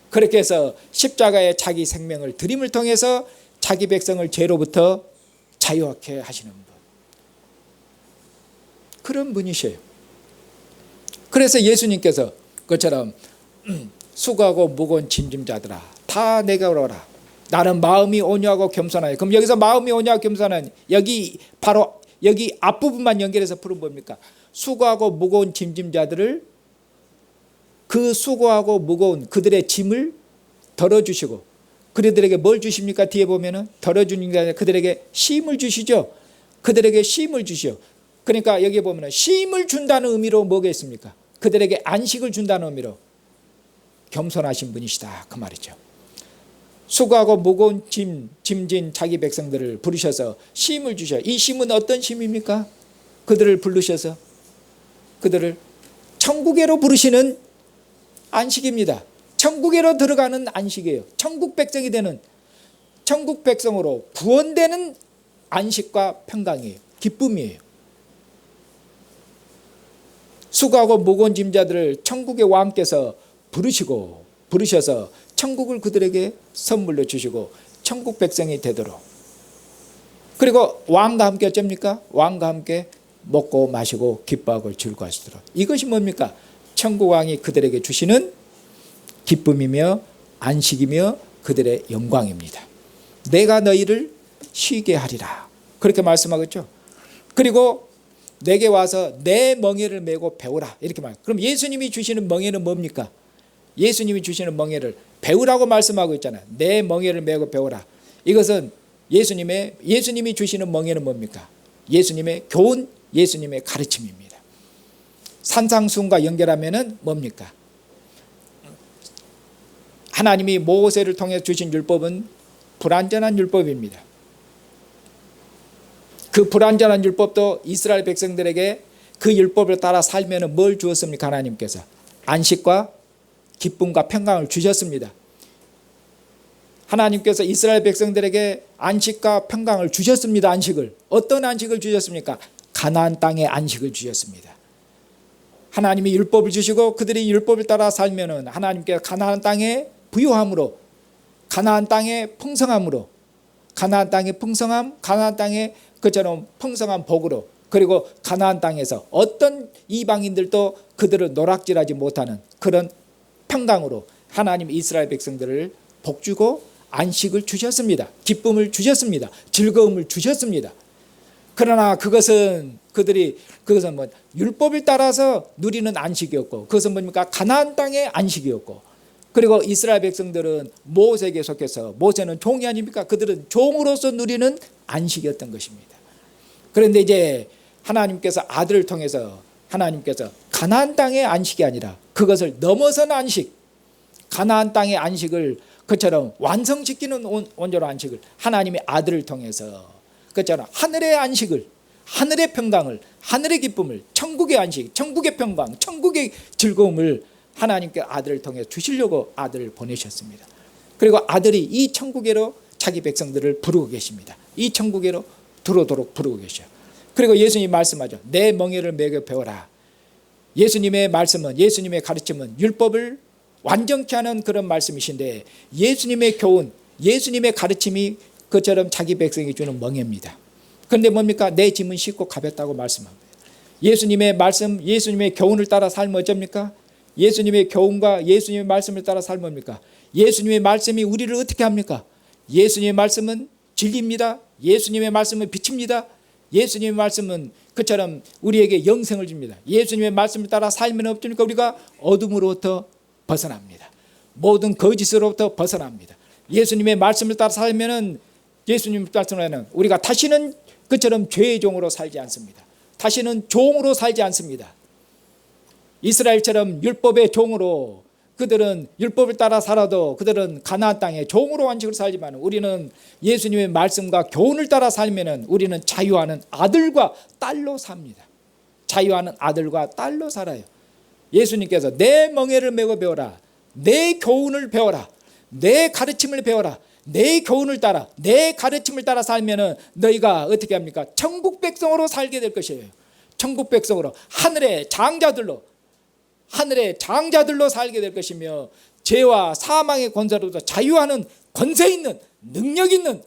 그렇게 해서 십자가에 자기 생명을 드림을 통해서 자기 백성을 죄로부터 자유하게 하시는 분. 그런 분이셔요. 그래서 예수님께서 그처럼 수고하고 무거운 짐짐자들아 다 내게 오라. 나는 마음이 온유하고 겸손하니. 그럼 여기서 마음이 온유하고 겸손하니 여기 바로 여기 앞부분만 연결해서 풀은 뭡니까? 수고하고 무거운 짐짐자들을 그 수고하고 무거운 그들의 짐을 덜어주시고 그들에게 뭘 주십니까? 뒤에 보면은 덜어주는 게 아니라 그들에게 쉼을 주시죠. 그들에게 쉼을 주시오. 그러니까 여기 보면은 쉼을 준다는 의미로 뭐겠습니까? 그들에게 안식을 준다는 의미로 겸손하신 분이시다 그 말이죠. 수고하고 무거운 짐진 자기 백성들을 부르셔서 쉼을 주셔. 이 쉼은 어떤 쉼입니까? 그들을 부르셔서 그들을 천국에로 부르시는 안식입니다. 천국에로 들어가는 안식이에요. 천국 백성이 되는 천국 백성으로 구원되는 안식과 평강이에요. 기쁨이에요. 수고하고 무거운 짐자들을 천국의 왕께서 부르셔서 천국을 그들에게 선물로 주시고 천국 백성이 되도록. 그리고 왕과 함께 어쩝니까? 왕과 함께 먹고 마시고 기뻐하고 즐거워하시도록. 이것이 뭡니까? 천국 왕이 그들에게 주시는 기쁨이며 안식이며 그들의 영광입니다. 내가 너희를 쉬게 하리라. 그렇게 말씀하겠죠. 그리고 내게 와서 내 멍에를 메고 배우라. 이렇게 말. 그럼 예수님이 주시는 멍에는 뭡니까? 예수님이 주시는 멍에를 배우라고 말씀하고 있잖아요. 내 멍에를 메고 배우라. 이것은 예수님이 주시는 멍에는 뭡니까? 예수님의 교훈, 예수님의 가르침입니다. 산상수훈과 연결하면은 뭡니까? 하나님이 모세를 통해 주신 율법은 불완전한 율법입니다. 그 불완전한 율법도 이스라엘 백성들에게 그 율법을 따라 살면 뭘 주었습니까? 하나님께서 안식과 기쁨과 평강을 주셨습니다. 하나님께서 이스라엘 백성들에게 안식과 평강을 주셨습니다. 안식을. 어떤 안식을 주셨습니까? 가나안 땅의 안식을 주셨습니다. 하나님이 율법을 주시고 그들이 율법을 따라 살면은 하나님께서 가나안 땅의 부요함으로, 가나안 땅의 풍성함으로, 가나안 땅의 풍성함, 가나안 땅의 그처럼 풍성한 복으로, 그리고 가나안 땅에서 어떤 이방인들도 그들을 노락질하지 못하는 그런 평강으로 하나님 이스라엘 백성들을 복주고 안식을 주셨습니다. 기쁨을 주셨습니다. 즐거움을 주셨습니다. 그러나 그것은 뭐 율법을 따라서 누리는 안식이었고, 그것은 뭡니까? 가나안 땅의 안식이었고, 그리고 이스라엘 백성들은 모세에게 속해서, 모세는 종이 아닙니까? 그들은 종으로서 누리는 안식이었던 것입니다. 그런데 이제 하나님께서 아들을 통해서 하나님께서 가나안 땅의 안식이 아니라 그것을 넘어선 안식, 가나안 땅의 안식을 그처럼 완성시키는 온전한 안식을 하나님의 아들을 통해서 그처럼 하늘의 안식을, 하늘의 평강을, 하늘의 기쁨을, 천국의 안식, 천국의 평강, 천국의 즐거움을 하나님께 아들을 통해 주시려고 아들을 보내셨습니다. 그리고 아들이 이 천국에로 자기 백성들을 부르고 계십니다. 이 천국에로 들어오도록 부르고 계셔요. 그리고 예수님이 말씀하죠. 내 멍에를 매겨 배워라. 예수님의 말씀은, 예수님의 가르침은 율법을 완전케 하는 그런 말씀이신데, 예수님의 교훈, 예수님의 가르침이 그처럼 자기 백성이 주는 멍에입니다. 그런데 뭡니까? 내 짐은 쉽고 가볍다고 말씀합니다. 예수님의 말씀, 예수님의 교훈을 따라 살면 어쩝니까? 예수님의 교훈과 예수님의 말씀을 따라 살면 뭡니까? 예수님의 말씀이 우리를 어떻게 합니까? 예수님의 말씀은 진리입니다. 예수님의 말씀은 빛입니다. 예수님의 말씀은 그처럼 우리에게 영생을 줍니다. 예수님의 말씀을 따라 살면 어떻습니까? 우리가 어둠으로부터 벗어납니다. 모든 거짓으로부터 벗어납니다. 예수님의 말씀을 따라 살면은, 예수님의 말씀으로는 우리가 다시는 그처럼 죄의 종으로 살지 않습니다. 다시는 종으로 살지 않습니다. 이스라엘처럼 율법의 종으로 그들은 율법을 따라 살아도 그들은 가나안 땅에 종으로 완식으로 살지만 우리는 예수님의 말씀과 교훈을 따라 살면 우리는 자유하는 아들과 딸로 삽니다. 자유하는 아들과 딸로 살아요. 예수님께서 내 멍에를 메고 배워라. 내 교훈을 배워라. 내 가르침을 배워라. 내 교훈을 따라 내 가르침을 따라 살면 너희가 어떻게 합니까? 천국 백성으로 살게 될 것이에요. 천국 백성으로 하늘의 장자들로 살게 될 것이며 죄와 사망의 권세로부터 자유하는 권세 있는 능력 있는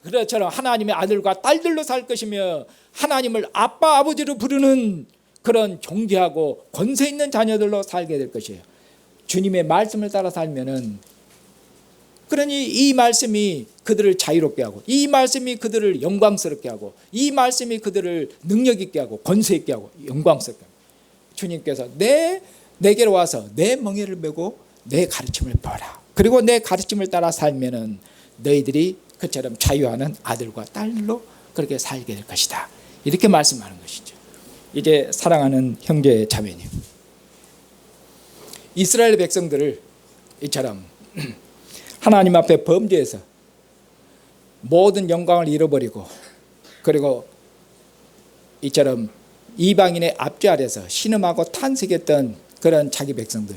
그처럼 하나님의 아들과 딸들로 살 것이며 하나님을 아빠 아버지로 부르는 그런 존귀하고 권세 있는 자녀들로 살게 될 것이에요. 주님의 말씀을 따라 살면은 그러니 이 말씀이 그들을 자유롭게 하고 이 말씀이 그들을 영광스럽게 하고 이 말씀이 그들을 능력 있게 하고 권세 있게 하고 영광스럽게 하고 주님께서 내게로 와서 내 멍에를 메고 내 가르침을 배워라. 그리고 내 가르침을 따라 살면은 너희들이 그처럼 자유하는 아들과 딸로 그렇게 살게 될 것이다. 이렇게 말씀하는 것이죠. 이제 사랑하는 형제 자매님, 이스라엘 백성들을 이처럼 하나님 앞에 범죄해서 모든 영광을 잃어버리고 그리고 이처럼 이방인의 압제 아래서 신음하고 탄식했던 그런 자기 백성들,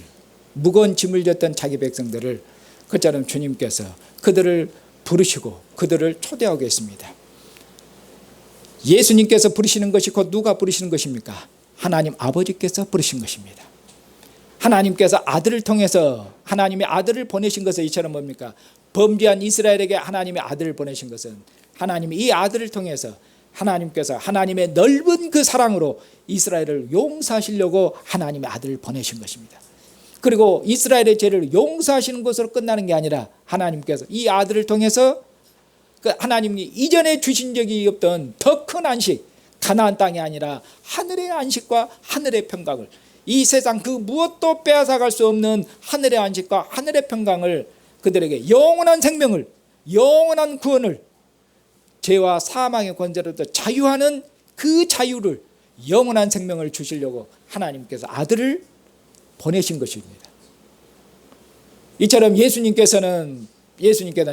무거운 짐을 졌던 자기 백성들을 그처럼 주님께서 그들을 부르시고 그들을 초대하고 계십니다. 예수님께서 부르시는 것이 곧 누가 부르시는 것입니까? 하나님 아버지께서 부르신 것입니다. 하나님께서 아들을 통해서 하나님의 아들을 보내신 것은 이처럼 뭡니까? 범죄한 이스라엘에게 하나님의 아들을 보내신 것은 하나님이 이 아들을 통해서 하나님께서 하나님의 넓은 그 사랑으로 이스라엘을 용서하시려고 하나님의 아들을 보내신 것입니다. 그리고 이스라엘의 죄를 용서하시는 것으로 끝나는 게 아니라 하나님께서 이 아들을 통해서 그 하나님이 이전에 주신 적이 없던 더 큰 안식, 가나안 땅이 아니라 하늘의 안식과 하늘의 평강을, 이 세상 그 무엇도 빼앗아갈 수 없는 하늘의 안식과 하늘의 평강을 그들에게 영원한 생명을, 영원한 구원을, 죄와 사망의 권세로부터 자유하는 그 자유를, 영원한 생명을 주시려고 하나님께서 아들을 보내신 것입니다. 이처럼 예수님께서는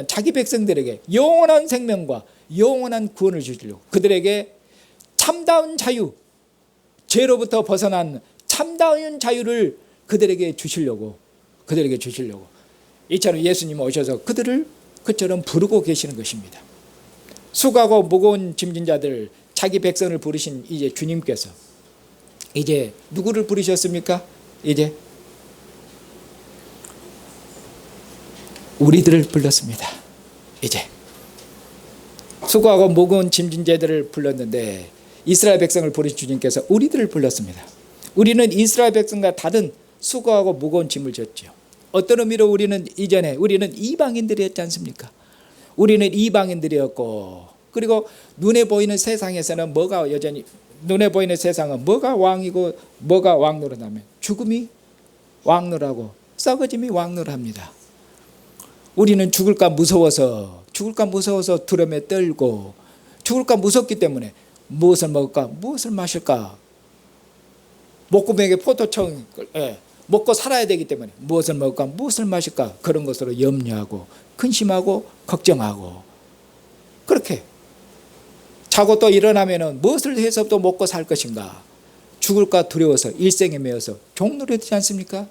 자기 백성들에게 영원한 생명과 영원한 구원을 주시려고 그들에게 참다운 자유, 죄로부터 벗어난 참다운 자유를 그들에게 주시려고 이처럼 예수님이 오셔서 그들을 그처럼 부르고 계시는 것입니다. 수고하고 무거운 짐진 자들, 자기 백성을 부르신 이제 주님께서 이제 누구를 부르셨습니까? 이제 우리들을 불렀습니다. 이제 수고하고 무거운 짐진 자들을 불렀는데 이스라엘 백성을 부르신 주님께서 우리들을 불렀습니다. 우리는 이스라엘 백성과 다른 수고하고 무거운 짐을 졌죠. 어떤 의미로 우리는 이방인들이었지 않습니까? 우리는 이방인들이었고, 그리고 눈에 보이는 세상에서는 눈에 보이는 세상은 뭐가 왕이고 뭐가 왕노릇하면 죽음이 왕노릇하고 썩어짐이 무너합니다. 우리는 죽을까 무서워서 두려움에 떨고, 죽을까 무섭기 때문에 무엇을 먹을까 무엇을 마실까, 목구멍에 포도청 먹고 살아야 되기 때문에 무엇을 먹을까 무엇을 마실까 그런 것으로 염려하고 근심하고 걱정하고, 그렇게 자고 또 일어나면 무엇을 해서 또 먹고 살 것인가, 죽을까 두려워서 일생에 매여서 종노릇 되지 않습니까?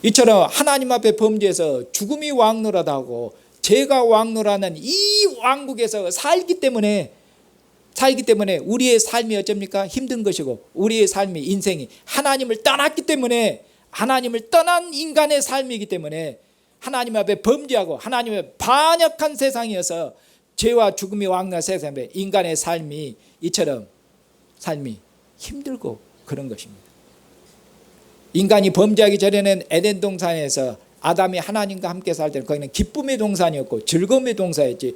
이처럼 하나님 앞에 범죄해서 죽음이 왕노릇하고 죄가 왕노릇하는 이 왕국에서 살기 때문에 우리의 삶이 어쩝니까? 힘든 것이고, 우리의 삶이, 인생이 하나님을 떠났기 때문에, 하나님을 떠난 인간의 삶이기 때문에 하나님 앞에 범죄하고 하나님의 반역한 세상이어서 죄와 죽음이 왕노릇한 세상에 인간의 삶이 이처럼 삶이 힘들고 그런 것입니다. 인간이 범죄하기 전에는 에덴 동산에서 아담이 하나님과 함께 살 때는 거기는 기쁨의 동산이었고 즐거움의 동산이었지,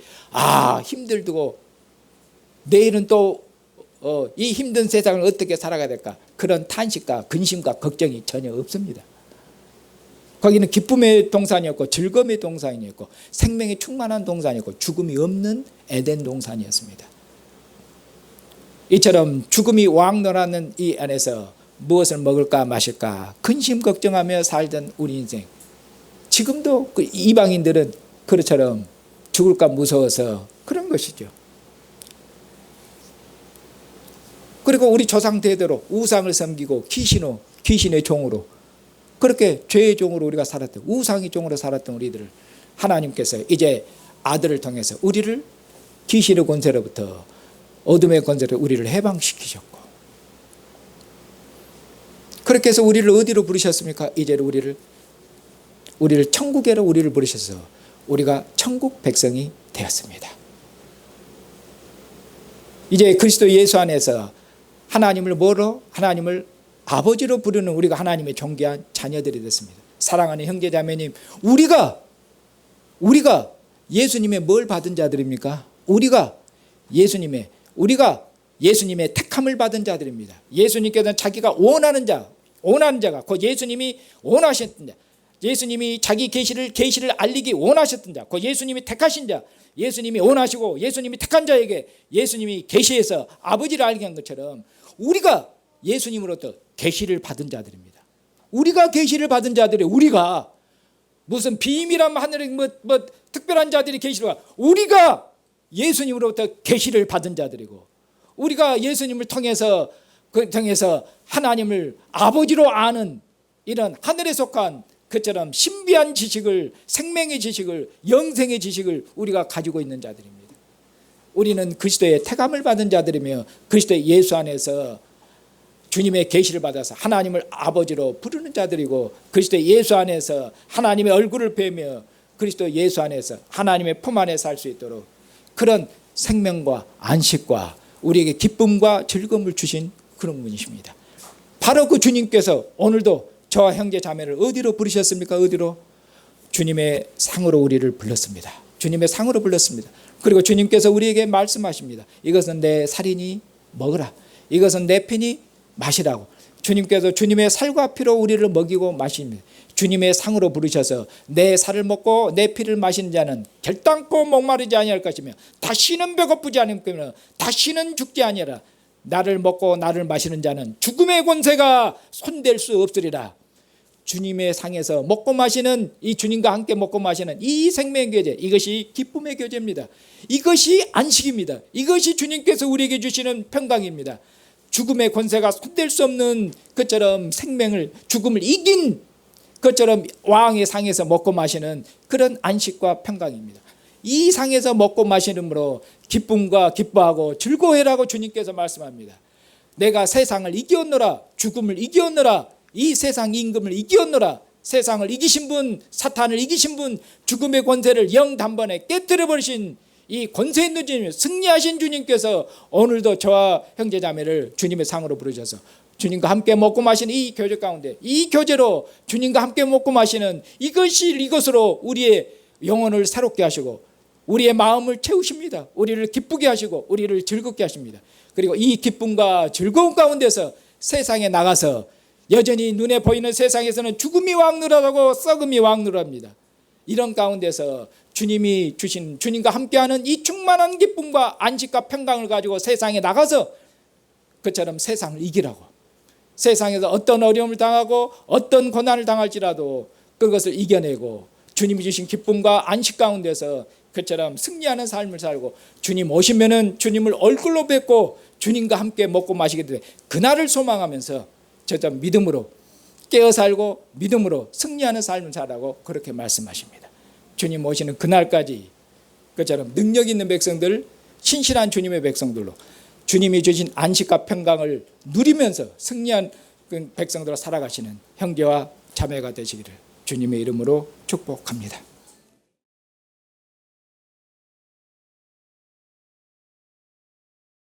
힘들고 내일은 또 이 힘든 세상을 어떻게 살아가야 될까, 그런 탄식과 근심과 걱정이 전혀 없습니다. 거기는 기쁨의 동산이었고 즐거움의 동산이었고 생명이 충만한 동산이었고 죽음이 없는 에덴 동산이었습니다. 이처럼 죽음이 왕노라는 이 안에서 무엇을 먹을까 마실까 근심 걱정하며 살던 우리 인생, 지금도 그 이방인들은 그처럼 죽을까 무서워서 그런 것이죠. 그리고 우리 조상 대대로 우상을 섬기고 귀신의 종으로, 그렇게 죄의 종으로 우리가 살았던, 우상의 종으로 살았던 우리들을 하나님께서 이제 아들을 통해서 우리를 귀신의 권세로부터, 어둠의 권세로 우리를 해방시키셨고, 그렇게 해서 우리를 어디로 부르셨습니까? 이제 우리를 천국에로 우리를 부르셔서 우리가 천국 백성이 되었습니다. 이제 그리스도 예수 안에서 하나님을 뭐로? 하나님을 아버지로 부르는 우리가 하나님의 존귀한 자녀들이 됐습니다. 사랑하는 형제 자매님, 우리가 예수님의 뭘 받은 자들입니까? 우리가 예수님의 택함을 받은 자들입니다. 예수님께서는 자기가 원하는 자가 곧 예수님이 원하셨던 자, 예수님이 자기 계시를 알리기 원하셨던 자, 곧 예수님이 택하신 자, 예수님이 원하시고 예수님이 택한 자에게 예수님이 계시해서 아버지를 알게 한 것처럼 우리가 예수님으로부터 계시를 받은 자들입니다. 우리가 계시를 받은 자들이, 우리가 무슨 비밀한 하늘에 뭐 특별한 자들이 계시를, 우리가 예수님으로부터 계시를 받은 자들이고, 우리가 예수님을 통해서 하나님을 아버지로 아는 이런 하늘에 속한 그처럼 신비한 지식을, 생명의 지식을, 영생의 지식을 우리가 가지고 있는 자들입니다. 우리는 그리스도의 택함을 받은 자들이며 그리스도 예수 안에서 주님의 계시를 받아서 하나님을 아버지로 부르는 자들이고, 그리스도 예수 안에서 하나님의 얼굴을 뵈며 그리스도 예수 안에서 하나님의 품 안에 살 수 있도록 그런 생명과 안식과 우리에게 기쁨과 즐거움을 주신 그런 분이십니다. 바로 그 주님께서 오늘도 저와 형제 자매를 어디로 부르셨습니까? 어디로? 주님의 상으로 우리를 불렀습니다. 주님의 상으로 불렀습니다. 그리고 주님께서 우리에게 말씀하십니다. 이것은 내 살이니 먹으라. 이것은 내 피니 마시라고. 주님께서 주님의 살과 피로 우리를 먹이고 마십니다. 주님의 상으로 부르셔서 내 살을 먹고 내 피를 마시는 자는 결단코 목마르지 아니할 것이며 다시는 배고프지 않을 것이며 다시는 죽지 아니하라. 나를 먹고 나를 마시는 자는 죽음의 권세가 손댈 수 없으리라. 주님의 상에서 먹고 마시는, 이 주님과 함께 먹고 마시는 이 생명의 교제, 이것이 기쁨의 교제입니다. 이것이 안식입니다. 이것이 주님께서 우리에게 주시는 평강입니다. 죽음의 권세가 손댈 수 없는 것처럼 생명을, 죽음을 이긴 것처럼 왕의 상에서 먹고 마시는 그런 안식과 평강입니다. 이 상에서 먹고 마시므로 기쁨과 기뻐하고 즐거워해라고 주님께서 말씀합니다. 내가 세상을 이기었노라, 죽음을 이기었노라, 이 세상 임금을 이기었노라. 세상을 이기신 분, 사탄을 이기신 분, 죽음의 권세를 영단번에 깨뜨려 버리신 이 권세 있는 주님, 승리하신 주님께서 오늘도 저와 형제자매를 주님의 상으로 부르셔서 주님과 함께 먹고 마시는 이 교제 가운데, 이 교제로 주님과 함께 먹고 마시는 이것으로 우리의 영혼을 새롭게 하시고 우리의 마음을 채우십니다. 우리를 기쁘게 하시고 우리를 즐겁게 하십니다. 그리고 이 기쁨과 즐거움 가운데서 세상에 나가서 여전히 눈에 보이는 세상에서는 죽음이 왕노라하고 썩음이 왕노랍니다. 이런 가운데서 주님이 주신, 주님과 함께하는 이 충만한 기쁨과 안식과 평강을 가지고 세상에 나가서 그처럼 세상을 이기라고, 세상에서 어떤 어려움을 당하고 어떤 고난을 당할지라도 그것을 이겨내고 주님이 주신 기쁨과 안식 가운데서 그처럼 승리하는 삶을 살고, 주님 오시면은 주님을 얼굴로 뵙고 주님과 함께 먹고 마시게 돼 그날을 소망하면서 저점 믿음으로 깨어 살고 믿음으로 승리하는 삶을 살라고 그렇게 말씀하십니다. 주님 오시는 그날까지 그처럼 능력 있는 백성들, 신실한 주님의 백성들로 주님이 주신 안식과 평강을 누리면서 승리한 백성들로 살아가시는 형제와 자매가 되시기를 주님의 이름으로 축복합니다.